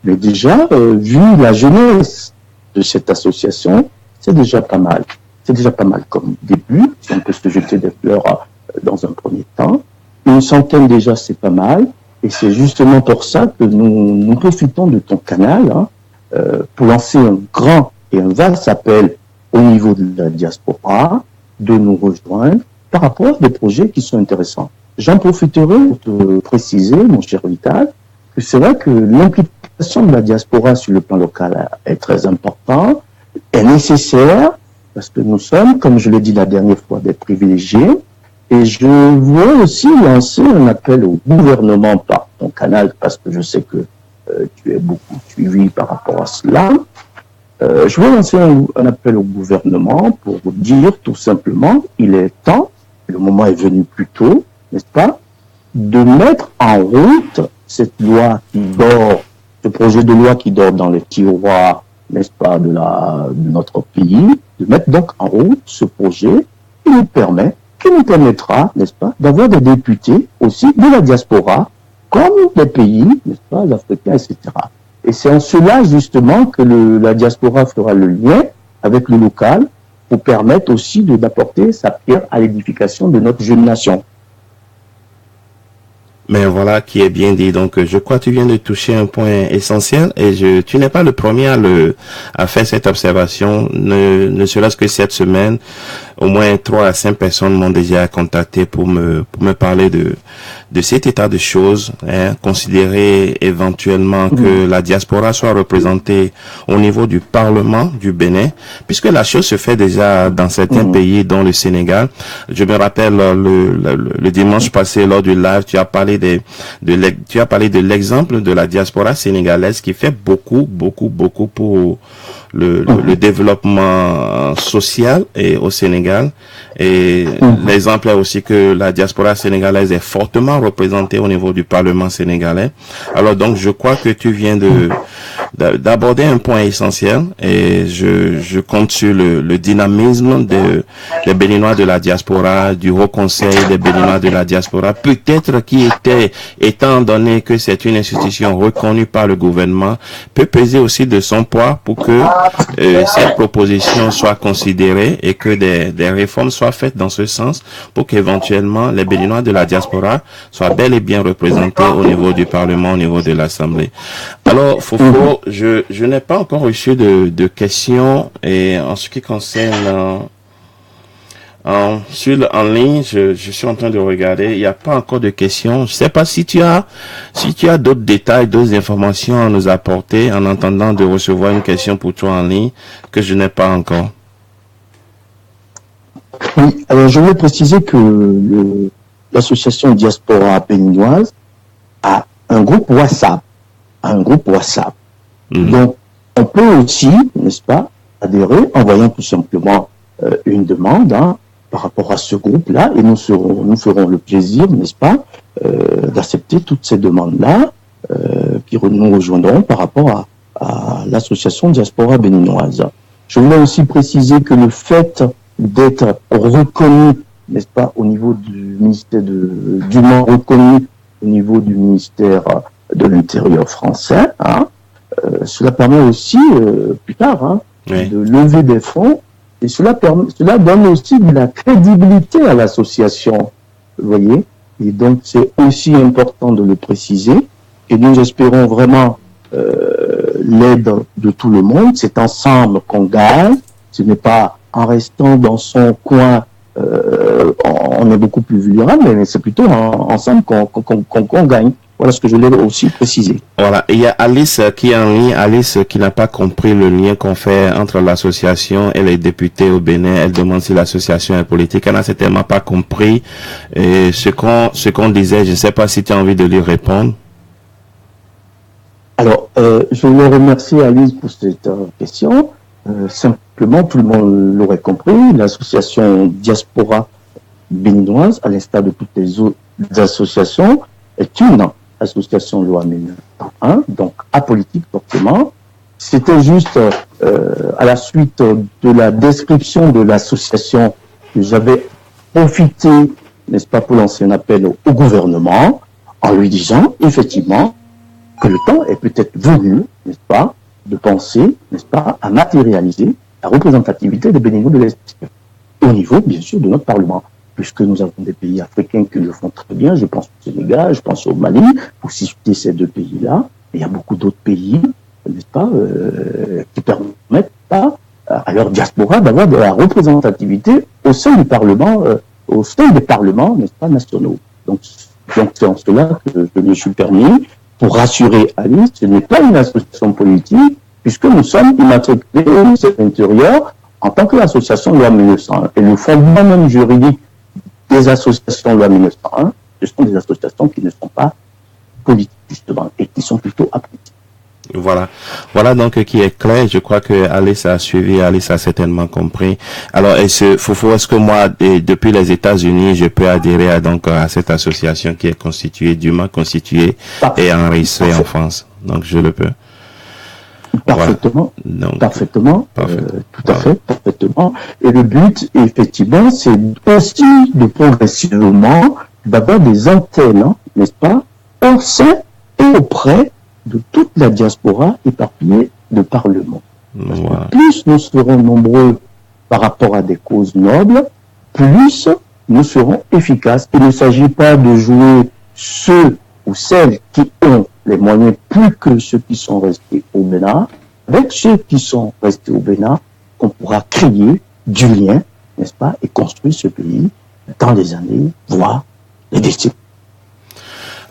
Mais déjà, vu la jeunesse de cette association, c'est déjà pas mal. C'est déjà pas mal comme début, si on peut se jeter des fleurs dans un premier temps. Une centaine déjà, c'est pas mal. Et c'est justement pour ça que nous profitons de ton canal pour lancer un grand et un vaste appel au niveau de la diaspora, de nous rejoindre par rapport à des projets qui sont intéressants. J'en profiterai pour te préciser, mon cher Vital, que c'est vrai que l'implication de la diaspora sur le plan local est très importante, est nécessaire, parce que nous sommes, comme je l'ai dit la dernière fois, des privilégiés. Et je veux aussi lancer un appel au gouvernement par ton canal, parce que je sais que tu es beaucoup suivi par rapport à cela. Je veux lancer un appel au gouvernement pour dire tout simplement, il est temps, le moment est venu plus tôt, n'est-ce pas, de mettre en route cette loi qui dort, ce projet de loi qui dort dans les tiroirs, n'est-ce pas, de notre pays, de mettre donc en route ce projet qui nous permettra, n'est-ce pas, d'avoir des députés aussi de la diaspora comme les pays, n'est-ce pas, africains, etc. Et c'est en cela, justement, que la diaspora fera le lien avec le local pour permettre aussi d'apporter sa pierre à l'édification de notre jeune nation. Mais voilà qui est bien dit. Donc, je crois que tu viens de toucher un point essentiel et tu n'es pas le premier à faire cette observation. Ne serait-ce que cette semaine, au moins 3 à 5 personnes m'ont déjà contacté pour me parler de cet état de choses, hein, considérer éventuellement que la diaspora soit représentée au niveau du Parlement du Bénin, puisque la chose se fait déjà dans certains pays, dont le Sénégal. Je me rappelle le dimanche passé lors du live, tu as parlé de l'exemple de la diaspora sénégalaise qui fait beaucoup pour le développement social et au Sénégal. Et l'exemple est aussi que la diaspora sénégalaise est fortement représentée au niveau du Parlement sénégalais. Alors donc, je crois que tu viens d'aborder un point essentiel et je compte sur le dynamisme des Béninois de la diaspora, du Haut Conseil des Béninois de la diaspora, peut-être étant donné que c'est une institution reconnue par le gouvernement, peut peser aussi de son poids pour que cette proposition soit considérée et que des réformes soient faites dans ce sens pour qu'éventuellement les Béninois de la diaspora soient bel et bien représentés au niveau du Parlement, au niveau de l'Assemblée. Alors, Fofo, je n'ai pas encore reçu de questions et en ce qui concerne en ligne, je suis en train de regarder, il n'y a pas encore de questions. Je ne sais pas si tu as d'autres détails, d'autres informations à nous apporter en attendant de recevoir une question pour toi en ligne que je n'ai pas encore. Oui, alors je voulais préciser que l'association Diaspora béninoise a un groupe WhatsApp. Donc, on peut aussi, n'est-ce pas, adhérer en voyant tout simplement une demande par rapport à ce groupe-là, et nous ferons le plaisir, n'est-ce pas, d'accepter toutes ces demandes-là qui nous rejoindront par rapport à l'association Diaspora béninoise. Je voulais aussi préciser que le fait d'être reconnu, n'est-ce pas, au niveau du ministère dûment reconnu au niveau du ministère de l'Intérieur français, cela permet aussi, plus tard, de lever des fonds, et cela donne aussi de la crédibilité à l'association, vous voyez. Et donc, c'est aussi important de le préciser, et nous espérons vraiment l'aide de tout le monde. C'est ensemble qu'on gagne, ce n'est pas en restant dans son coin, on est beaucoup plus vulnérable, mais c'est plutôt ensemble qu'on gagne. Voilà ce que je voulais aussi préciser. Voilà, il y a Alice qui est en ligne, Alice qui n'a pas compris le lien qu'on fait entre l'association et les députés au Bénin. Elle demande si l'association est politique. Elle n'a certainement pas compris ce qu'on disait. Je ne sais pas si tu as envie de lui répondre. Alors, je voulais remercier Alice pour cette question. Simplement, tout le monde l'aurait compris, l'association Diaspora béninoise, à l'instar de toutes les autres associations, est une association loi 1901, donc apolitique forcément. C'était juste à la suite de la description de l'association que j'avais profité, n'est-ce pas, pour lancer un appel au gouvernement en lui disant effectivement que le temps est peut-être venu, n'est-ce pas, de penser, n'est-ce pas, à matérialiser la représentativité des Béninois de l'Est, au niveau, bien sûr, de notre Parlement, puisque nous avons des pays africains qui le font très bien, je pense au Sénégal, je pense au Mali, pour citer ces deux pays-là, et il y a beaucoup d'autres pays, n'est-ce pas, qui permettent pas à leur diaspora d'avoir de la représentativité au sein du Parlement, au sein des parlements, n'est-ce pas, nationaux. Donc c'est en cela que je me suis permis, pour rassurer Alice, ce n'est pas une association politique, puisque nous sommes immatriculés au ministère de l'Intérieur en tant qu'association loi 1901. Et le fondement même juridique des associations loi 1901, ce sont des associations qui ne sont pas politiques, justement, et qui sont plutôt apolitiques. Voilà donc qui est clair. Je crois que Alice a suivi, Alice a certainement compris. Alors, Fofo, est-ce que moi, depuis les États-Unis, je peux adhérer à cette association qui est constituée, dûment constituée et enregistrée en France? Donc, je le peux. Parfaitement, voilà. Donc, parfaitement, tout à fait, parfaitement. Et le but, effectivement, c'est aussi de progressivement d'avoir des antennes, n'est-ce pas, au sein et auprès de toute la diaspora éparpillée de par le monde. Parce que plus nous serons nombreux par rapport à des causes nobles, plus nous serons efficaces. Il ne s'agit pas de jouer ceux ou celles qui ont les moyens plus que ceux qui sont restés au Bénin. Avec ceux qui sont restés au Bénin, on pourra créer du lien, n'est-ce pas, et construire ce pays dans les années, voire les décennies.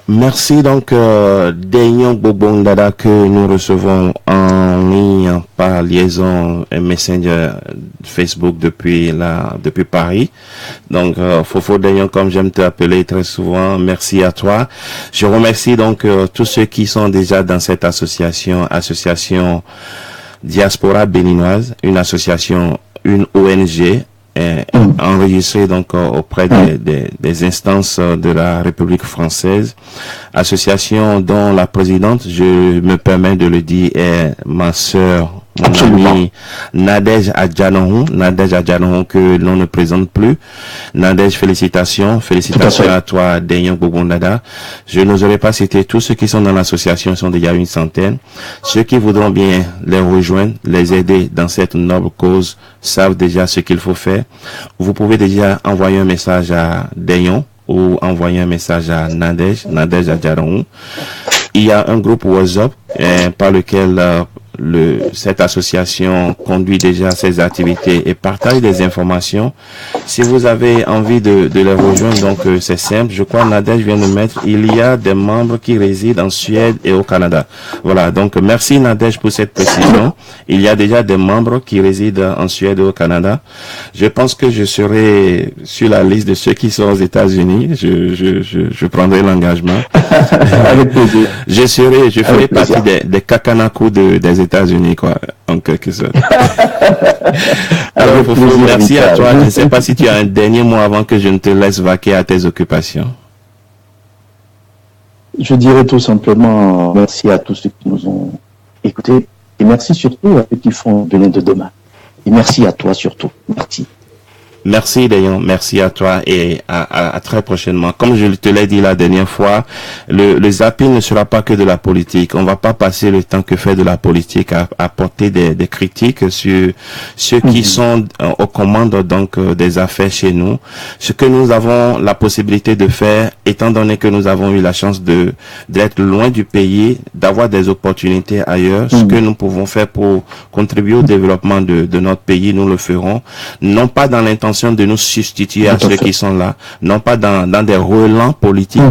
Merci donc Daignon Bobondada que nous recevons en ligne par liaison Messenger Facebook depuis Paris. Donc Fofo Daignon, comme j'aime te appeler très souvent, merci à toi. Je remercie donc tous ceux qui sont déjà dans cette association Diaspora béninoise, une association, une ONG enregistré donc auprès des instances de la République française, association dont la présidente, je me permets de le dire, est ma sœur, mon ami Nadège Adjanohou, que l'on ne présente plus. Nadège, félicitations à toi, Daignon Bobondada. Je n'oserais pas citer tous ceux qui sont dans l'association, sont déjà une centaine. Ceux qui voudront bien les rejoindre, les aider dans cette noble cause, savent déjà ce qu'il faut faire. Vous pouvez déjà envoyer un message à Daignon ou envoyer un message à Nadège Adjanohou. Il y a un groupe WhatsApp par lequel cette association conduit déjà ses activités et partage des informations. Si vous avez envie de les rejoindre, donc c'est simple. Je crois Nadège vient de mettre, il y a des membres qui résident en Suède et au Canada. Voilà, donc merci Nadège pour cette précision. Il y a déjà des membres qui résident en Suède et au Canada. Je pense que je serai sur la liste de ceux qui sont aux États-Unis. Je prendrai l'engagement. Avec plaisir. Je ferai partie des Kakanaku des États-Unis, quoi, en quelque sorte. Alors, Fofo, merci à toi. Je ne sais pas si tu as un dernier mot avant que je ne te laisse vaquer à tes occupations. Je dirais tout simplement merci à tous ceux qui nous ont écoutés et merci surtout à ceux qui font Bénin de demain. Et merci à toi surtout. Merci. Merci Daignon, merci à toi et à très prochainement. Comme je te l'ai dit la dernière fois, le zapping ne sera pas que de la politique. On va pas passer le temps que fait de la politique à porter des critiques sur ceux qui sont aux commandes donc des affaires chez nous. Ce que nous avons la possibilité de faire, étant donné que nous avons eu la chance d'être loin du pays, d'avoir des opportunités ailleurs, ce que nous pouvons faire pour contribuer au développement de notre pays, nous le ferons. Non pas dans l'intention de nous substituer à ceux qui sont là, non pas dans des relents politiques,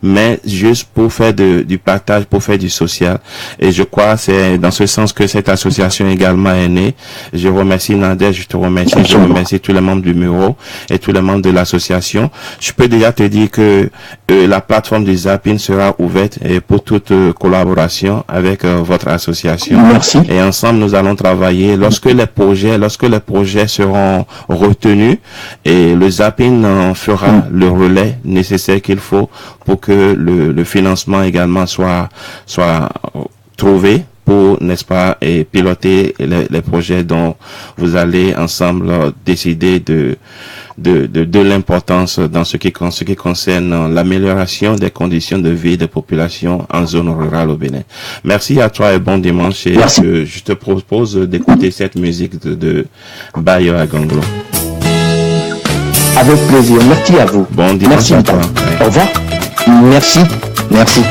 mais juste pour faire du partage, pour faire du social. Et je crois c'est dans ce sens que cette association également est née. Je remercie Nadège, je te remercie, je remercie tous les membres du bureau et tous les membres de l'association. Je peux déjà te dire que la plateforme du Zapping sera ouverte et pour toute collaboration avec votre association. Merci. Et ensemble, nous allons travailler lorsque les projets seront retenus. Et le Zapping fera le relais nécessaire qu'il faut pour que le financement également soit trouvé pour, n'est-ce pas, et piloter les projets dont vous allez ensemble décider de l'importance dans ce qui concerne l'amélioration des conditions de vie des populations en zone rurale au Bénin. Merci à toi et bon dimanche. Et je te propose d'écouter cette musique de Bayo Aganglo. Avec plaisir. Merci à vous. Bon dimanche. Merci à toi. Au revoir. Merci. Merci.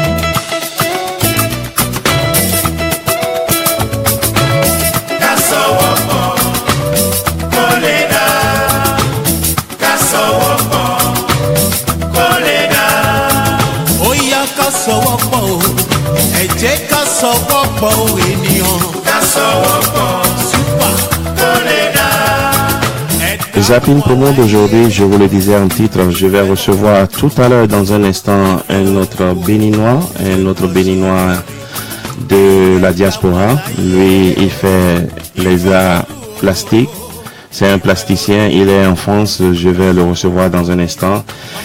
Zapping Promo d'aujourd'hui, je vous le disais en titre, je vais recevoir tout à l'heure dans un instant un autre béninois de la diaspora. Lui, il fait les arts plastiques. C'est un plasticien, il est en France, je vais le recevoir dans un instant.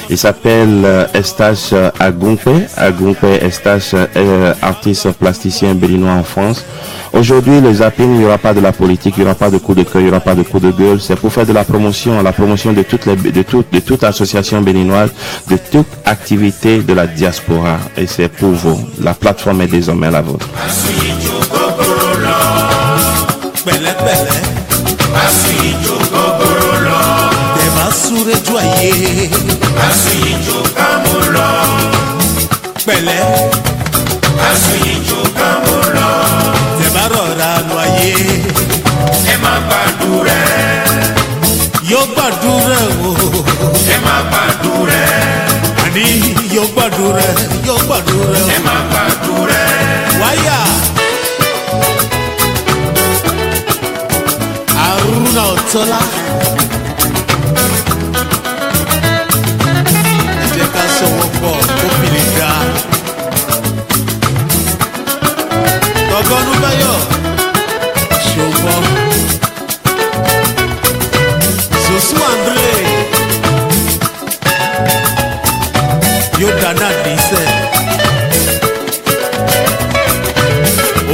Il s'appelle Eustache Agumpe. Agumpe Eustache est artiste plasticien béninois en France. Aujourd'hui, le zapping, il n'y aura pas de la politique, il n'y aura pas de coup de cœur, il n'y aura pas de coup de gueule. C'est pour faire de la promotion de toute association béninoise, de toute activité de la diaspora. Et c'est pour vous. La plateforme est désormais la vôtre. Yo gbàdúrà wáyà Aruna Ọ̀tọ́lá ẹ jẹ́ ká sọ̀wọ́ pọ̀ kó fìlè ga tọgọ́nú báyọ̀ ṣòwò Zosu André yóò dáná dísẹ́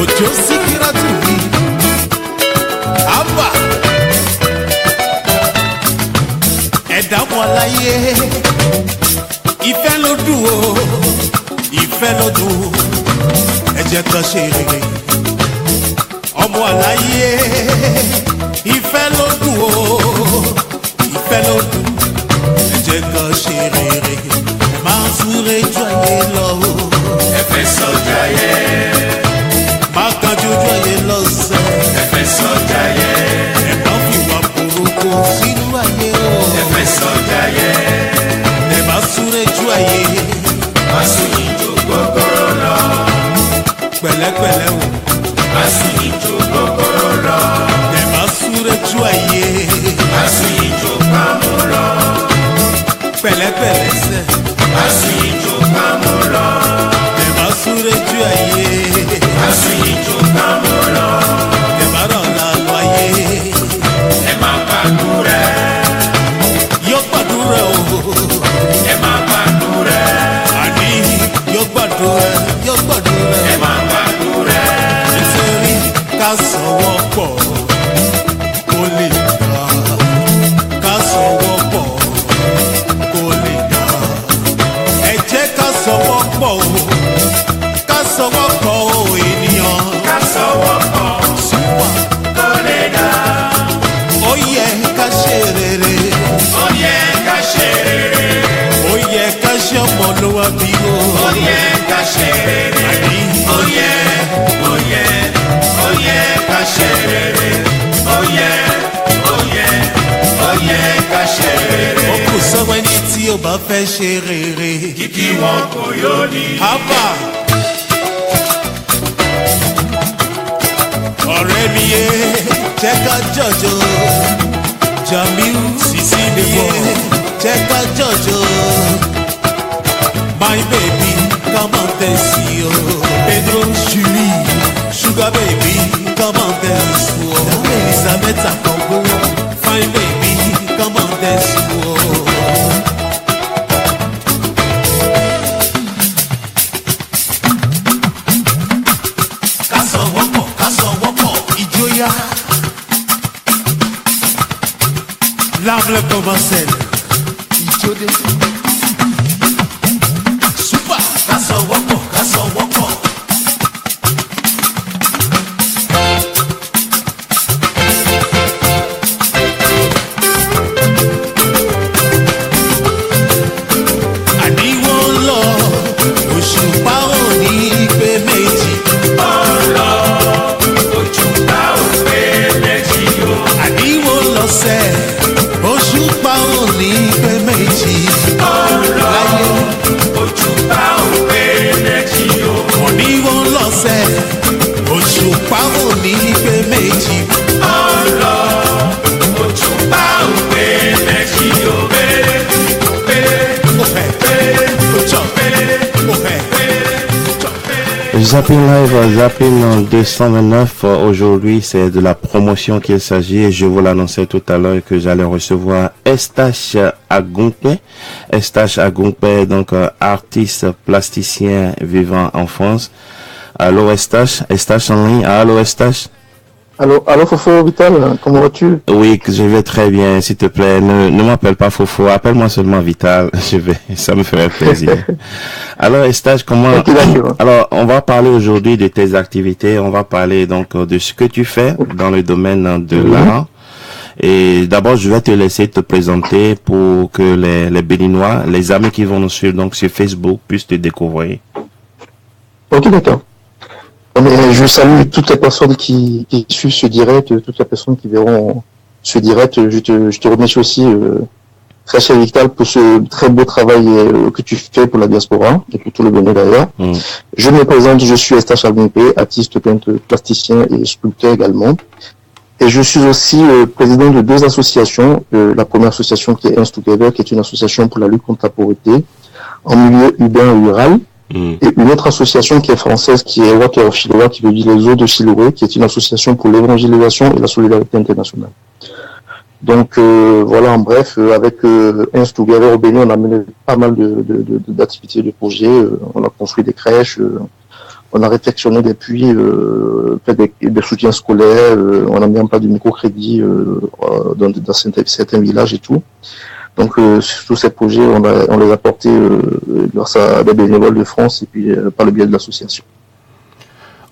Òjó Síkírátù mi àbá ẹ̀dá wọn láyé ìfẹ́ ló dùn o ìfẹ́ ló dùn ẹ jẹ́ ká ṣe rere ọmọ àláyé ìfẹ́ ló dùn o ìfẹ́ ló dùn ẹ jẹ́ ká ṣe rere máa súré ju ayé lọ o ẹ fẹ́ sọ́jà yẹ máa kájú ju ayé lọ sẹ́ ẹ fẹ́ sọ́jà yẹ ẹ bá fi wà burúkú sínú ayé o ẹ fẹ́ sọ́jà yẹ ẹ bá súré ju ayé má sùn ìjó gbogbooro lọ pẹ̀lẹ́pẹ̀lẹ́ o má sùn ìjó gbogbooro lọ ẹ bá súré ju ayé má sùn ìjó pamọ́ lọ pẹ̀lẹ́pẹ̀lẹ́ sẹ́ má sùn ìjó pamọ́ lọ ẹ bá súré ju ayé má sùn ìjó pamọ́ lọ ẹ bá rọ̀lá lọ ayé ẹ má gbàdúrà yóò gbàdúrà o ẹ má gbàdúrà àní yóò gbàdúrà ẹ má gbàdúrà nítorí ká sọ̀wọ́ pọ̀ kó lè dá ká sọ̀wọ́ pọ̀ kó lè dá ẹ jẹ́ ká sọ̀wọ́ pọ̀ o ká sọ̀wọ́ pọ̀ o ènìyàn ká sọ̀wọ́ pọ̀ súnmọ́ kó lè dá ó yẹ ká ṣe rere ó yẹ ká ṣe rere ó yẹ ká ṣe ọmọlúwàbí o ó yẹ ká ṣe rere àní ó yẹ ká ṣe rere ó yẹ ká ṣe rere. ó kù sọ́wọ́ ẹni tí ó bá fẹ́ ṣe rere. kìkì wọn kò yóò ní. hábà ọ̀rẹ́ mi yé jẹ́ ká jọ̀jọ̀ Jamiu Sisi mi yé jẹ́ ká jọ̀jọ̀ my baby come on dance yo Pedro Julie sugar baby come on dance yo Elizabeth Akongo fine baby come on dance yo. Kásọ̀wọ́pọ̀ ìjọyà l'âme commence ìjọdé super kásọ̀wọ́pọ̀. Láyé, ojúbà òpè méjì o. Zapping Live, Zapping 229, aujourd'hui c'est de la promotion qu'il s'agit et je vous l'annonçais tout à l'heure que j'allais recevoir Estache Agunkpe. Estache Agunkpe, donc artiste plasticien vivant en France. Allô Estache, Estache en ligne, allô Estache. Allô Fofo Vital, comment vas-tu? Oui, je vais très bien, s'il te plaît. Ne m'appelle pas Fofo, appelle-moi seulement Vital. Ça me ferait plaisir. Alors, Estache, alors, on va parler aujourd'hui de tes activités. On va parler donc de ce que tu fais dans le domaine de l'art. Et d'abord, je vais te laisser te présenter pour que les Béninois, les amis qui vont nous suivre donc sur Facebook puissent te découvrir. Ok, d'accord. Mais je salue toutes les personnes qui suivent ce direct, toutes les personnes qui verront ce direct. Je te remercie aussi, très cher Victal, pour ce très beau travail que tu fais pour la diaspora et pour tout le Bénin d'ailleurs. Je me présente, je suis Estache Agunkpe, artiste, peintre, plasticien et sculpteur également. Et je suis aussi président de deux associations. La première association qui est Uns Together, qui est une association pour la lutte contre la pauvreté en milieu urbain et rural. Et une autre association qui est française, qui est Water of Chiloé, qui veut dire les eaux de Chiloé, qui est une association pour l'évangélisation et la solidarité internationale. Donc voilà, en bref, avec Uns Together au Bénin, on a mené pas mal d'activités, de projets. On a construit des crèches, on a réfectionné des puits, fait des soutiens scolaires, on a mis en place du microcrédit dans certains villages et tout. Donc tous ces projets, on les a portés grâce à des bénévoles de France et puis par le biais de l'association.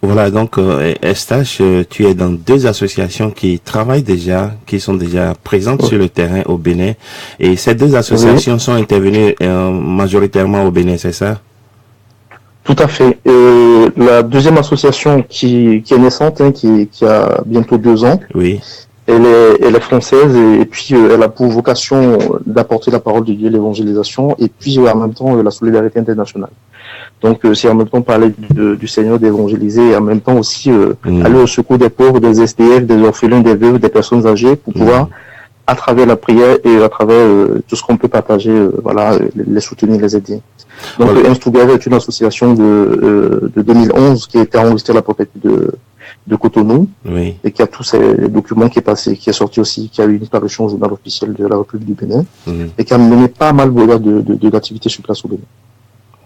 Voilà, donc Estache, tu es dans deux associations qui travaillent déjà, qui sont déjà présentes sur le terrain au Bénin. Et ces deux associations sont intervenues majoritairement au Bénin, c'est ça? Tout à fait. La deuxième association qui est naissante, qui a bientôt 2 ans. Oui. Elle est française et puis elle a pour vocation d'apporter la parole de Dieu, l'évangélisation et puis en même temps la solidarité internationale. Donc c'est en même temps parler du Seigneur, d'évangéliser et en même temps aussi aller au secours des pauvres, des SDF, des orphelins, des veuves, des personnes âgées pour pouvoir à travers la prière et à travers tout ce qu'on peut partager, les soutenir, les aider. Donc Uns Together est une association de 2011 qui a été enregistrée à la propriété de Cotonou, et qui a tous ces documents qui est sorti aussi, qui a eu une parution au journal officiel de la République du Bénin, et qui a mené pas mal d'activités sur place au Bénin.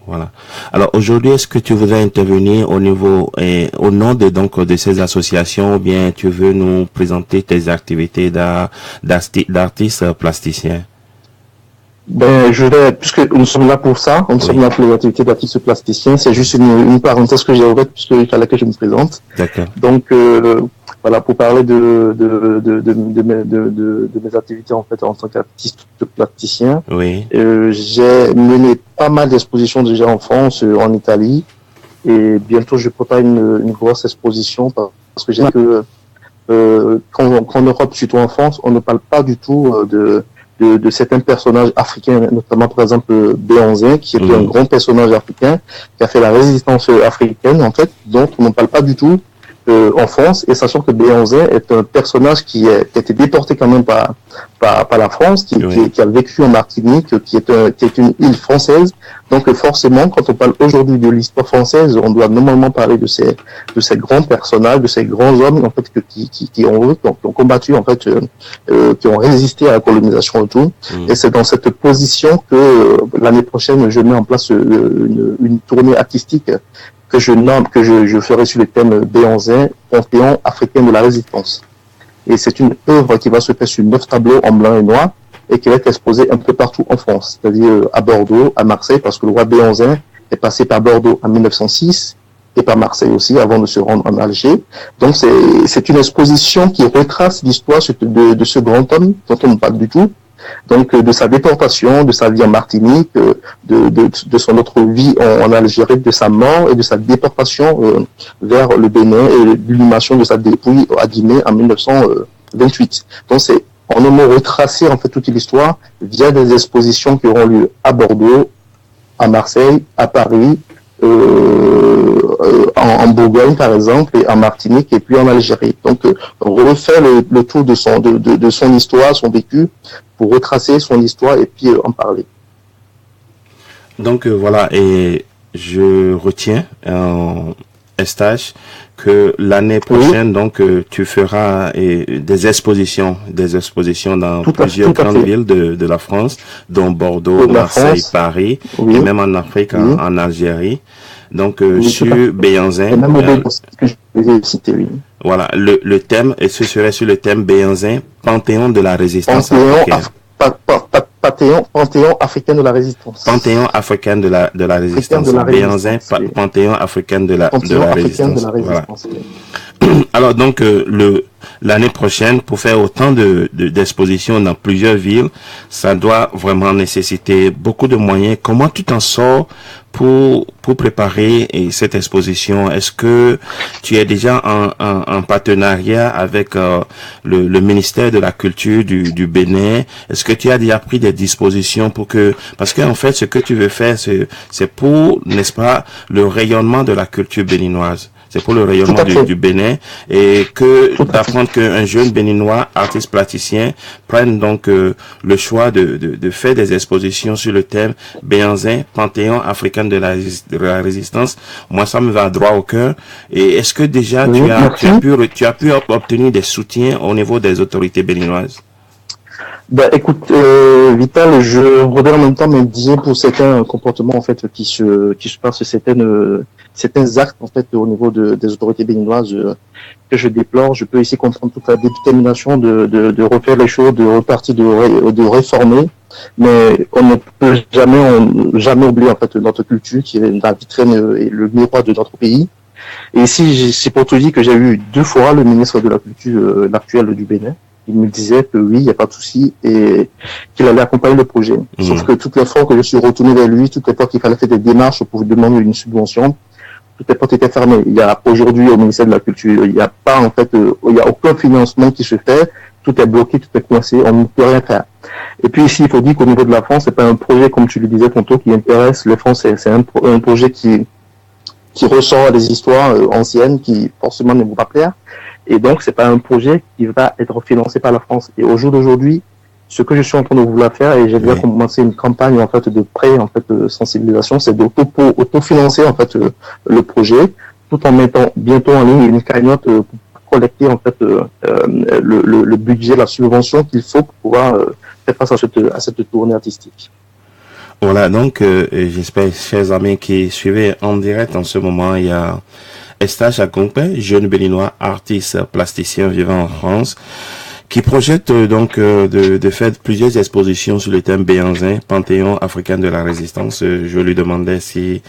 Voilà. Alors aujourd'hui, est-ce que tu voudrais intervenir au nom de ces associations, ou bien tu veux nous présenter tes activités d'artiste plasticien? Puisque nous sommes là pour ça, nous sommes là pour les activités d'artistes plasticiens, c'est juste une parenthèse que j'ai ouverte puisqu'il fallait que je me présente. D'accord. Donc, pour parler de mes activités en fait en tant qu'artiste plasticien. Oui. J'ai mené pas mal d'expositions déjà en France, en Italie, et bientôt je prépare une grosse exposition parce que j'ai que qu'en Europe, surtout en France, on ne parle pas du tout de certains personnages africains, notamment par exemple Béhanzin, qui était un grand personnage africain, qui a fait la résistance africaine, en fait, dont on ne parle pas du tout en France, et sachant que Béhanzin est un personnage qui a été déporté quand même par la France, qui a vécu en Martinique, qui est une île française. Donc forcément, quand on parle aujourd'hui de l'histoire française, on doit normalement parler de ces grands personnages, de ces grands hommes en fait qui ont combattu en fait, qui ont résisté à la colonisation et tout. Et c'est dans cette position que l'année prochaine je mets en place une tournée artistique que je ferai sur le thème Béhanzin, panthéon africain de la résistance. Et c'est une œuvre qui va se faire sur 9 tableaux en blanc et noir et qui va être exposée un peu partout en France, c'est-à-dire à Bordeaux, à Marseille, parce que le roi Béhanzin est passé par Bordeaux en 1906 et par Marseille aussi avant de se rendre en Alger. Donc c'est une exposition qui retrace l'histoire de ce grand homme dont on ne parle du tout. Donc de sa déportation, de sa vie en Martinique, de son autre vie en Algérie, de sa mort et de sa déportation vers le Bénin et l'inhumation de sa dépouille à Guinée en 1928. Donc c'est en un mot retracer en fait toute l'histoire via des expositions qui auront lieu à Bordeaux, à Marseille, à Paris, en Bourgogne par exemple, et en Martinique et puis en Algérie. Donc on refait le tour de son histoire, son vécu, pour retracer son histoire et puis en parler. Donc voilà, et je retiens Estache, que l'année prochaine, donc, tu feras des expositions dans plusieurs grandes villes de la France, dont Bordeaux, Marseille, Paris, et même en Afrique, en Algérie. Donc, sur Béhanzin. Voilà, le thème, et ce serait sur le thème Béhanzin, Panthéon de la résistance africaine. Panthéon africain de la résistance. Panthéon africain de la résistance. Béhanzin, Panthéon africain de la résistance. Voilà. Alors donc l'année prochaine, pour faire autant d'expositions dans plusieurs villes, ça doit vraiment nécessiter beaucoup de moyens. Comment tu t'en sors pour préparer cette exposition? Est-ce que tu es déjà en partenariat avec le ministère de la Culture du Bénin? Est-ce que tu as déjà pris des dispositions parce qu'en fait ce que tu veux faire c'est pour, n'est-ce pas, le rayonnement de la culture béninoise? C'est pour le rayonnement du Bénin, et d'apprendre qu'un jeune béninois, artiste plasticien, prenne donc le choix de faire des expositions sur le thème Béhanzin, Panthéon africain de la résistance. Moi, ça me va droit au cœur. Et est-ce que déjà tu as pu obtenir des soutiens au niveau des autorités béninoises? Écoute, Vital, je reviens en même temps me dire pour certains comportements en fait qui se passent, certains actes en fait au niveau des autorités béninoises que je déplore. Je peux ici comprendre toute la détermination de refaire les choses, de repartir, de réformer, mais on ne peut jamais oublier en fait notre culture qui est la vitrine et le miroir de notre pays. Et ici, c'est pour te dire que j'ai eu 2 fois le ministre de la Culture, l'actuel du Bénin. Il me disait que oui, il n'y a pas de souci, et qu'il allait accompagner le projet. Sauf que toutes les fois que je suis retourné vers lui, toutes les fois qu'il fallait faire des démarches pour demander une subvention, toutes les portes étaient fermées. Il y a aujourd'hui au ministère de la Culture, il n'y a pas il y a aucun financement qui se fait, tout est bloqué, tout est coincé, on ne peut rien faire. Et puis ici, il faut dire qu'au niveau de la France, c'est pas un projet, comme tu le disais tantôt, qui intéresse les Français. C'est un projet qui ressort des histoires anciennes qui forcément ne vont pas plaire. Et donc, c'est pas un projet qui va être financé par la France. Et au jour d'aujourd'hui, ce que je suis en train de vouloir faire, et j'ai déjà commencé une campagne en fait de prêt, en fait de sensibilisation, c'est d'autofinancer en fait le projet, tout en mettant bientôt en ligne une cagnotte pour collecter en fait le budget, la subvention qu'il faut pour pouvoir faire face à cette tournée artistique. Voilà, donc j'espère, chers amis qui suivez en direct en ce moment, il y a Estache Akonkpe, jeune béninois, artiste plasticien vivant en France, qui projette donc de faire plusieurs expositions sur le thème Béhanzin, Panthéon africain de la résistance. Je lui demandais si,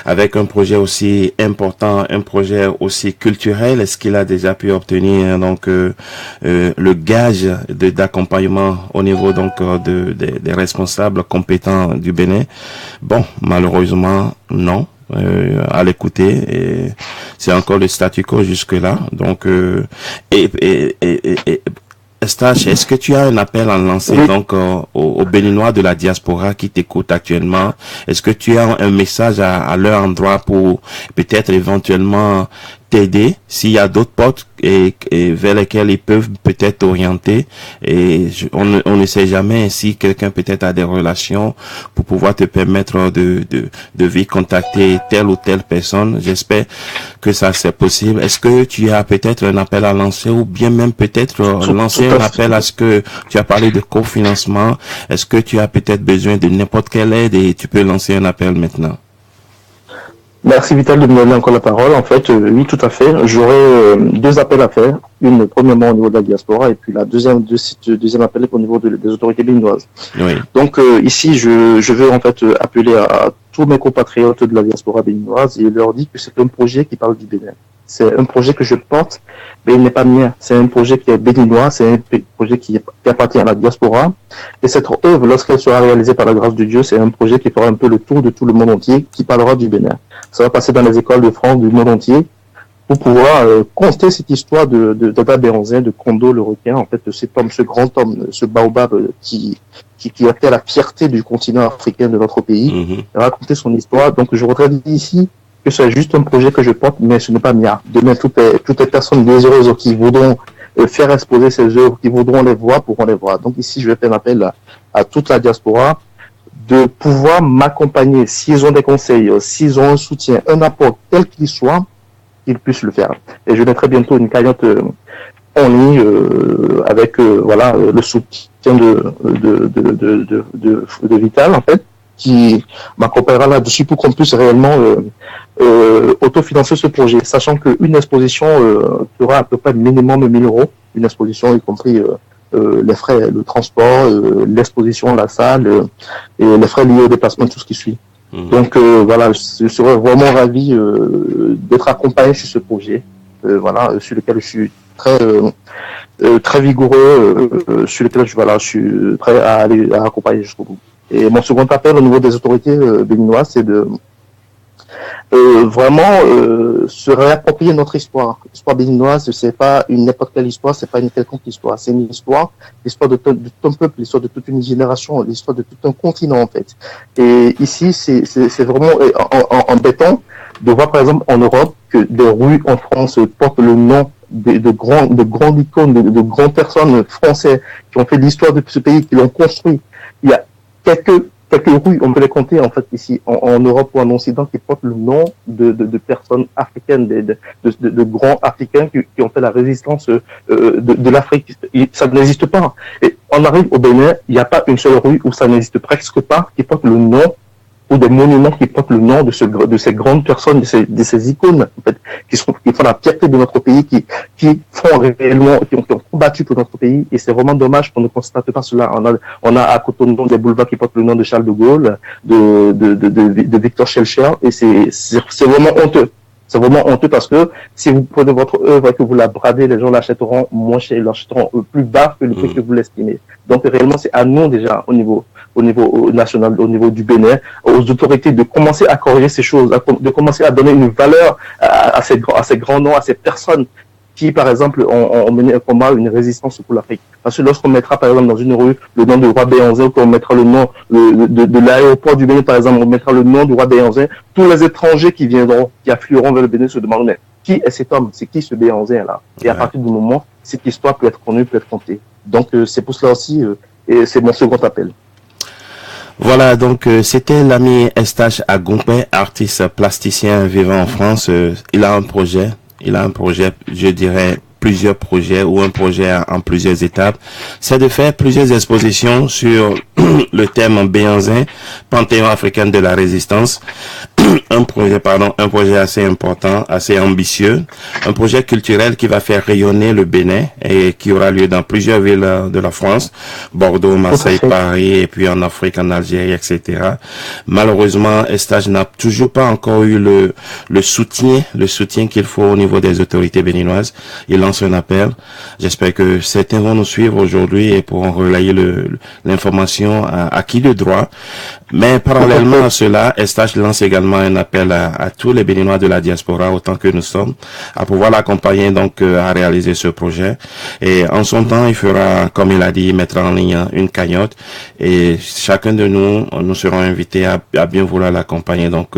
avec un projet aussi important, un projet aussi culturel, est-ce qu'il a déjà pu obtenir donc le gage d'accompagnement au niveau donc des responsables compétents du Bénin. Bon, malheureusement non. À l'écouter, et c'est encore le statu quo jusque là. Donc Estache, est-ce que tu as un appel à lancer donc aux Béninois de la diaspora qui t'écoutent actuellement? Est-ce que tu as un message à leur endroit pour peut-être éventuellement t'aider s'il y a d'autres portes et vers lesquelles ils peuvent peut-être t'orienter, et on ne sait jamais si quelqu'un peut-être a des relations pour pouvoir te permettre de vite contacter telle ou telle personne. J'espère que ça c'est possible. Est-ce que tu as peut-être un appel à lancer, ou bien même peut-être lancer un appel à ce que tu as parlé de cofinancement? Est-ce que tu as peut-être besoin de n'importe quelle aide et tu peux lancer un appel maintenant? Merci Vital de me donner encore la parole. En fait, oui, tout à fait. J'aurais 2 appels à faire. Une, premièrement, au niveau de la diaspora, et puis la deuxième appel au niveau des autorités béninoises. Oui. Donc, ici, je veux en fait appeler à tous mes compatriotes de la diaspora béninoise et leur dire que c'est un projet qui parle du Bénin. C'est un projet que je porte, mais il n'est pas mien. C'est un projet qui est béninois, c'est un projet qui appartient à la diaspora. Et cette œuvre, lorsqu'elle sera réalisée par la grâce de Dieu, c'est un projet qui fera un peu le tour de tout le monde entier, qui parlera du Bénin. Ça va passer dans les écoles de France, du monde entier, pour pouvoir conter cette histoire d'Ada Béhanzin, de Kondo le requin, en fait, de cet homme, ce grand homme, ce baobab qui a fait la fierté du continent africain de notre pays, raconter son histoire. Donc, je voudrais dire ici que c'est juste un projet que je porte, mais ce n'est pas mien. Demain, toutes les personnes désireuses qui voudront faire exposer ces œuvres, qui voudront les voir, pourront les voir. Donc ici, je vais faire un appel à toute la diaspora de pouvoir m'accompagner s'ils ont des conseils, s'ils ont un soutien, un apport tel qu'il soit, qu'ils puissent le faire. Et je mettrai bientôt une cagnotte en ligne avec le soutien de Vital en fait, qui m'accompagnera là-dessus pour qu'on puisse réellement autofinancer ce projet, sachant qu'une exposition qui aura à peu près minimum 1000 €, une exposition y compris les frais, le transport, l'exposition, la salle et les frais liés au déplacement, tout ce qui suit. Donc voilà, je serais vraiment ravi d'être accompagné sur ce projet, sur lequel je suis très vigoureux, sur lequel je suis prêt à aller à accompagner jusqu'au bout. Et mon second appel au niveau des autorités béninoises, c'est de vraiment se réapproprier notre histoire. L'histoire béninoise, c'est pas n'importe quelle histoire, c'est pas une quelconque histoire, c'est une histoire, l'histoire de tout un peuple, l'histoire de toute une génération, l'histoire de tout un continent en fait. Et ici, c'est vraiment embêtant de voir par exemple en Europe que des rues en France portent le nom de grandes icônes, de grandes personnes françaises qui ont fait l'histoire de ce pays, qui l'ont construit. Il y a quelques rues, on peut les compter en fait ici en Europe ou en Occident, qui portent le nom de personnes africaines, de grands africains qui ont fait la résistance de l'Afrique. Ça n'existe pas. Et on arrive au Bénin, il n'y a pas une seule rue où ça n'existe presque pas, qui porte le nom, ou des monuments qui portent le nom de ces grandes personnes, de ces icônes en fait, qui font la fierté de notre pays, qui font réellement, qui ont combattu pour notre pays. Et c'est vraiment dommage qu'on ne constate pas cela. On a à Cotonou des boulevards qui portent le nom de Charles de Gaulle, de Victor Schœlcher, et c'est vraiment honteux. C'est vraiment honteux parce que si vous prenez votre œuvre et que vous la bradez, les gens l'achèteront moins cher, l'achèteront plus bas que le prix que vous l'estimez. Donc réellement, c'est à nous déjà au niveau national, au niveau du Bénin, aux autorités de commencer à corriger ces choses, de commencer à donner une valeur à ces grands noms, à ces personnes qui, par exemple, ont mené un combat, une résistance pour l'Afrique. Parce que lorsqu'on mettra, par exemple, dans une rue, le nom du roi Béhanzin, ou qu'on mettra le nom de l'aéroport du Bénin, par exemple, on mettra le nom du roi Béhanzin, tous les étrangers qui viendront, qui afflueront vers le Bénin se demanderont, mais qui est cet homme? C'est qui ce Béhanzin-là? Et à partir du moment, cette histoire peut être connue, peut être contée. Donc, c'est pour cela aussi, et c'est mon second appel. Voilà, donc c'était l'ami Eustache Agompé, artiste plasticien vivant en France. Il a un projet, je dirais plusieurs projets ou un projet en plusieurs étapes. C'est de faire plusieurs expositions sur le thème Béhanzin, Panthéon africain de la résistance. Un projet assez important, assez ambitieux, un projet culturel qui va faire rayonner le Bénin et qui aura lieu dans plusieurs villes de la France, Bordeaux, Marseille, Paris, et puis en Afrique, en Algérie, etc. Malheureusement, Eustache n'a toujours pas encore eu le soutien qu'il faut au niveau des autorités béninoises. Il lance un appel. J'espère que certains vont nous suivre aujourd'hui et pourront relayer l'information à qui de droit. Mais parallèlement à cela, Eustache lance également un appel à tous les Béninois de la diaspora, autant que nous sommes, à pouvoir l'accompagner donc à réaliser ce projet. Et en son temps, il fera, comme il a dit, mettre en ligne une cagnotte. Et chacun de nous serons invités à bien vouloir l'accompagner donc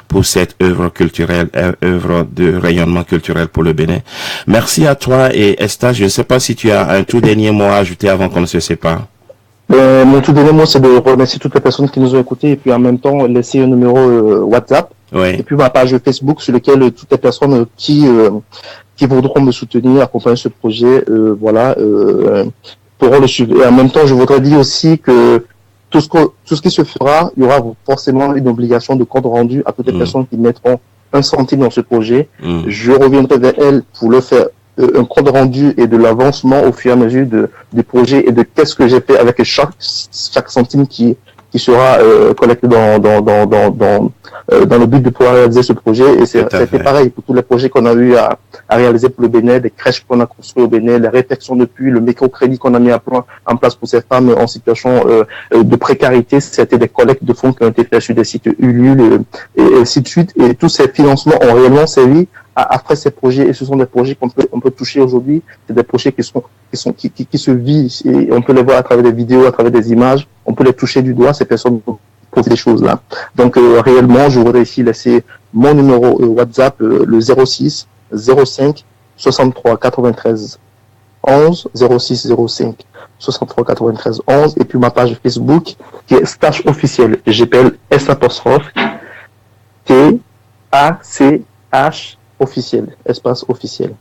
pour cette œuvre culturelle, œuvre de rayonnement culturel pour le Bénin. Merci à toi et Eustache. Je ne sais pas si tu as un tout dernier mot à ajouter avant qu'on ne se sépare. Mon tout dernier mot, c'est de remercier toutes les personnes qui nous ont écoutés et puis en même temps laisser un numéro WhatsApp et puis ma page Facebook sur laquelle toutes les personnes qui voudront me soutenir, accompagner ce projet, pourront le suivre. Et en même temps, je voudrais dire aussi que tout ce qui se fera, il y aura forcément une obligation de compte rendu à toutes les personnes qui mettront 1 centime dans ce projet. Je reviendrai vers elles pour le faire un compte rendu et de l'avancement au fur et à mesure du projet et de qu'est-ce que j'ai fait avec chaque centime qui sera collecté dans le but de pouvoir réaliser ce projet. Et c'était pareil pour tous les projets qu'on a eu à réaliser pour le Bénin, des crèches qu'on a construites au Bénin, les réfections de puits, le microcrédit qu'on a mis en place pour ces femmes en situation de précarité. C'était des collectes de fonds qui ont été faits sur des sites Ulule et ainsi de suite. Et tous ces financements ont réellement servi après ces projets, et ce sont des projets qu'on peut toucher aujourd'hui. C'est des projets qui se vivent, et on peut les voir à travers des vidéos, à travers des images. On peut les toucher du doigt, ces personnes pour ces choses-là. Donc réellement, je voudrais ici laisser mon numéro WhatsApp, le 06 05 63 93 11 06 05 63 93 11, et puis ma page Facebook qui est Stache officiel. J'appelle S apostrophe T A C H officiel, espace officiel.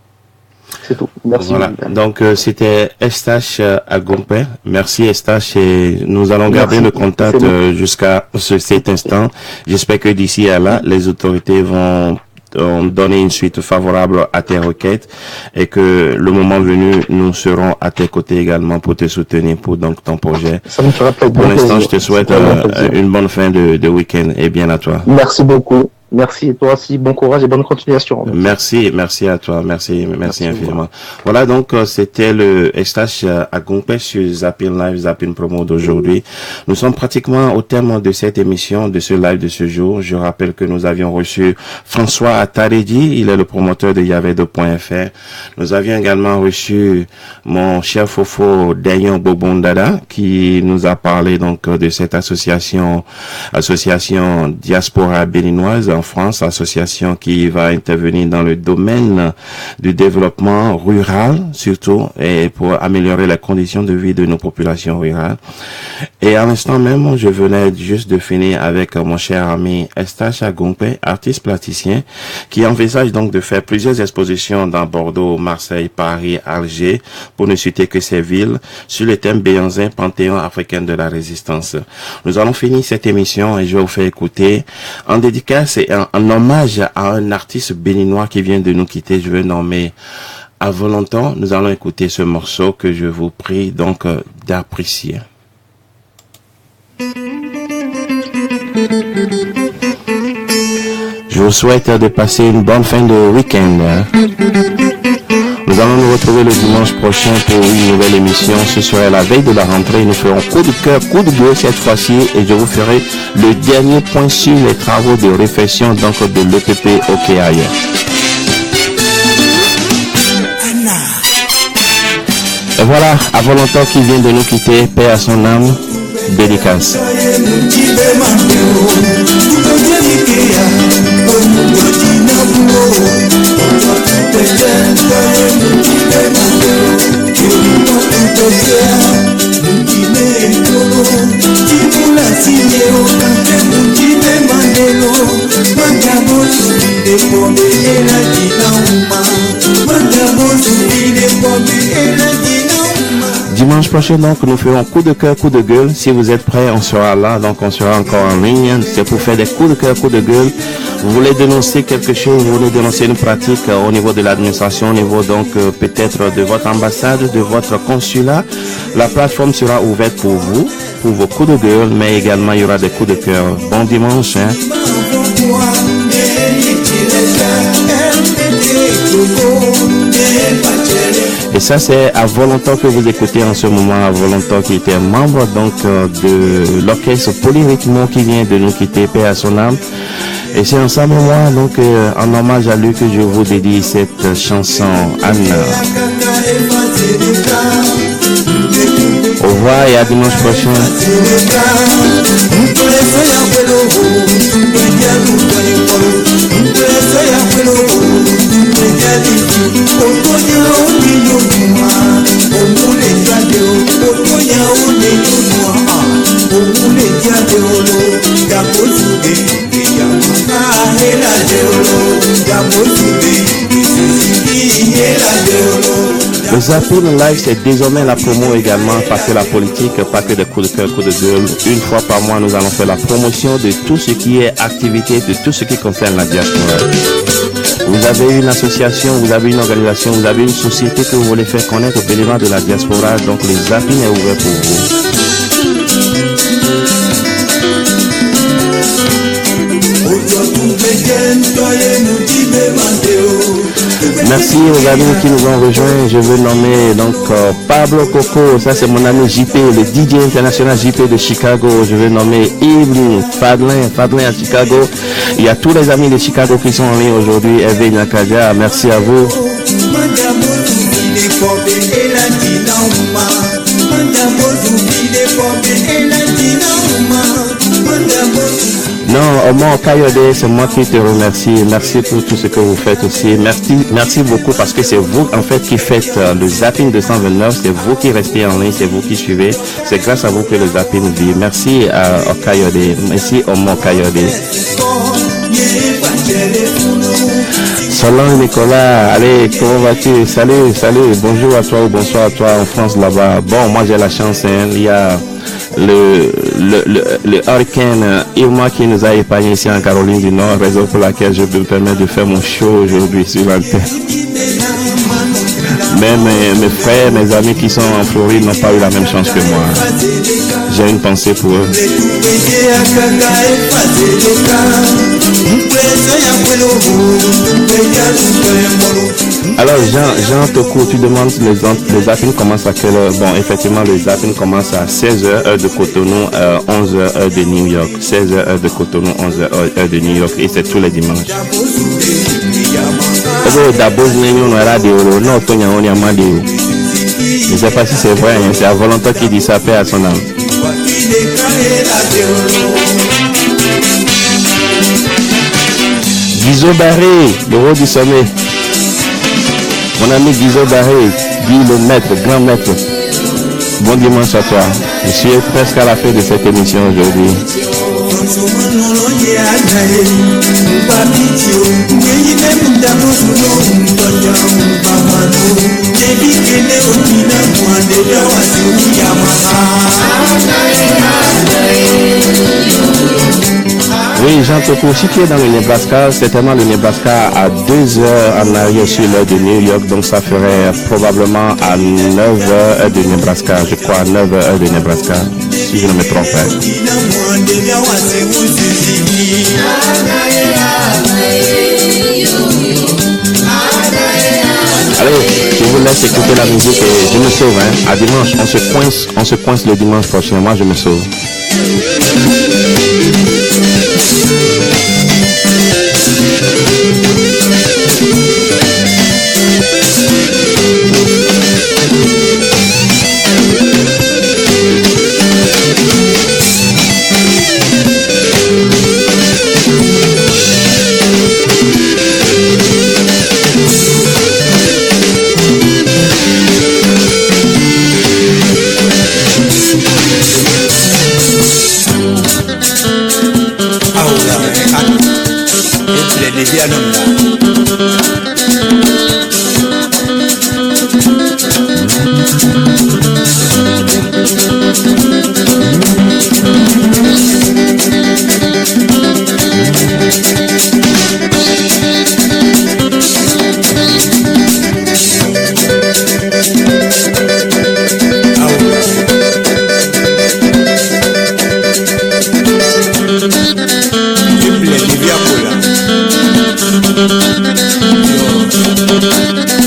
C'est tout. Merci. Voilà. Donc, c'était Eustache Agompé. Merci Eustache et nous allons garder le contact jusqu'à cet instant. J'espère que d'ici à là, les autorités vont donner une suite favorable à tes requêtes et que le moment venu, nous serons à tes côtés également pour te soutenir pour donc ton projet. Ça me fera plaisir. Pour l'instant, je te souhaite une bonne fin de week-end et bien à toi. Merci beaucoup. Merci et toi aussi, bon courage et bonne continuation. Merci à toi, merci infiniment. Voilà donc c'était le Eustache Agompé sur Zapping Live, Zapping Promo d'aujourd'hui. Nous sommes pratiquement au terme de cette émission, de ce live de ce jour. Je rappelle que nous avions reçu François Ataredi, il est le promoteur de Yavedo.fr. Nous avions également reçu mon cher Fofo Dayan Bobondada qui nous a parlé donc de cette association Diaspora béninoise en France, association qui va intervenir dans le domaine du développement rural, surtout, et pour améliorer les conditions de vie de nos populations rurales. Et à l'instant même, je venais juste de finir avec mon cher ami Eustache Agompé, artiste plasticien, qui envisage donc de faire plusieurs expositions dans Bordeaux, Marseille, Paris, Alger, pour ne citer que ces villes, sur le thème béanzin, panthéon africain de la résistance. Nous allons finir cette émission et je vais vous faire écouter en dédicace et en hommage à un artiste béninois qui vient de nous quitter. Je vais nommer à Volontan. Nous allons écouter ce morceau que je vous prie donc d'apprécier. Je vous souhaite de passer une bonne fin de week-end. Nous allons nous retrouver le dimanche prochain pour une nouvelle émission. Ce sera la veille de la rentrée. Nous ferons coup de cœur, coup de gueule cette fois-ci et je vous ferai le dernier point sur les travaux de réflexion donc de l'EPP OKAI. Et voilà, à Volontan qui vient de nous quitter, paix à son âme, dédicace. Dimanche prochain, donc, nous ferons coup de cœur, coup de gueule. Si vous êtes prêts, on sera là. Donc, on sera encore en ligne. C'est pour faire des coups de cœur, coups de gueule. Vous voulez dénoncer quelque chose, vous voulez dénoncer une pratique au niveau de l'administration, au niveau donc peut-être de votre ambassade, de votre consulat. La plateforme sera ouverte pour vous, pour vos coups de gueule, mais également il y aura des coups de cœur. Bon dimanche, hein. Et ça c'est à Volontan que vous écoutez en ce moment, à Volontan qui était membre donc de l'orchestre Polyrythmo qui vient de nous quitter, paix à son âme. Et c'est ensemble moi donc en hommage à lui que je vous dédie cette chanson Anna. Au revoir et à dimanche prochain. Le Zapping Live, c'est désormais la promo également, pas que la politique, pas que des coups de cœur, coups de gueule. Une fois par mois, nous allons faire la promotion de tout ce qui est activité, de tout ce qui concerne la diaspora. Vous avez une association, vous avez une organisation, vous avez une société que vous voulez faire connaître aux Béninois de la diaspora, donc le Zapping est ouvert pour vous. Merci aux amis qui nous ont rejoints. Je veux nommer donc Pablo Coco, ça c'est mon ami JP, le DJ international JP de Chicago. Je veux nommer Yves Fadlin à Chicago. Il y a tous les amis de Chicago qui sont en ligne aujourd'hui. Hervé Nakadia, merci à vous. Non, Omar Kayode, c'est moi qui te remercie. Merci pour tout ce que vous faites aussi. Merci beaucoup parce que c'est vous en fait qui faites le Zapping 229. C'est vous qui restez en ligne, c'est vous qui suivez. C'est grâce à vous que le Zapping vit. Merci à Kayode. Merci Omar Kayode. Salon Nicolas, allez, comment vas-tu? Salut, bonjour à toi ou bonsoir à toi en France là-bas. Bon, moi j'ai la chance, hein, il y a le hurricane Irma qui nous a épargné ici en Caroline du Nord, raison pour laquelle je me permets de faire mon show aujourd'hui sur l'antenne. Même mes frères, mes amis qui sont en Floride n'ont pas eu la même chance que moi. J'ai une pensée pour eux. Alors Jean Toko, tu demandes les zappings commencent à quelle heure? Bon, effectivement, les zappings commencent à 16h heure de Cotonou, 11h heure de New York. 16h heure de Cotonou, 11h heure de New York, et c'est tous les dimanches. Je ne sais pas si c'est vrai, hein, c'est à Volontaire qui dit ça, paix à son âme. Guizot Barré, le roi du sommet. Mon ami Guizot Barré, Guy le maître, grand maître. Bon dimanche à toi. Je suis presque à la fin de cette émission aujourd'hui. Oui, Jean Toko, si tu es dans le Nebraska, certainement le Nebraska a 2 heures en arrière sur l'heure de New York, donc ça ferait probablement à 9 heures de Nebraska, je crois 9 heures de Nebraska, si je ne me trompe pas. Allez, je vous laisse écouter la musique et je me sauve, hein. À dimanche, on se coince le dimanche prochain, moi je me sauve. Yo.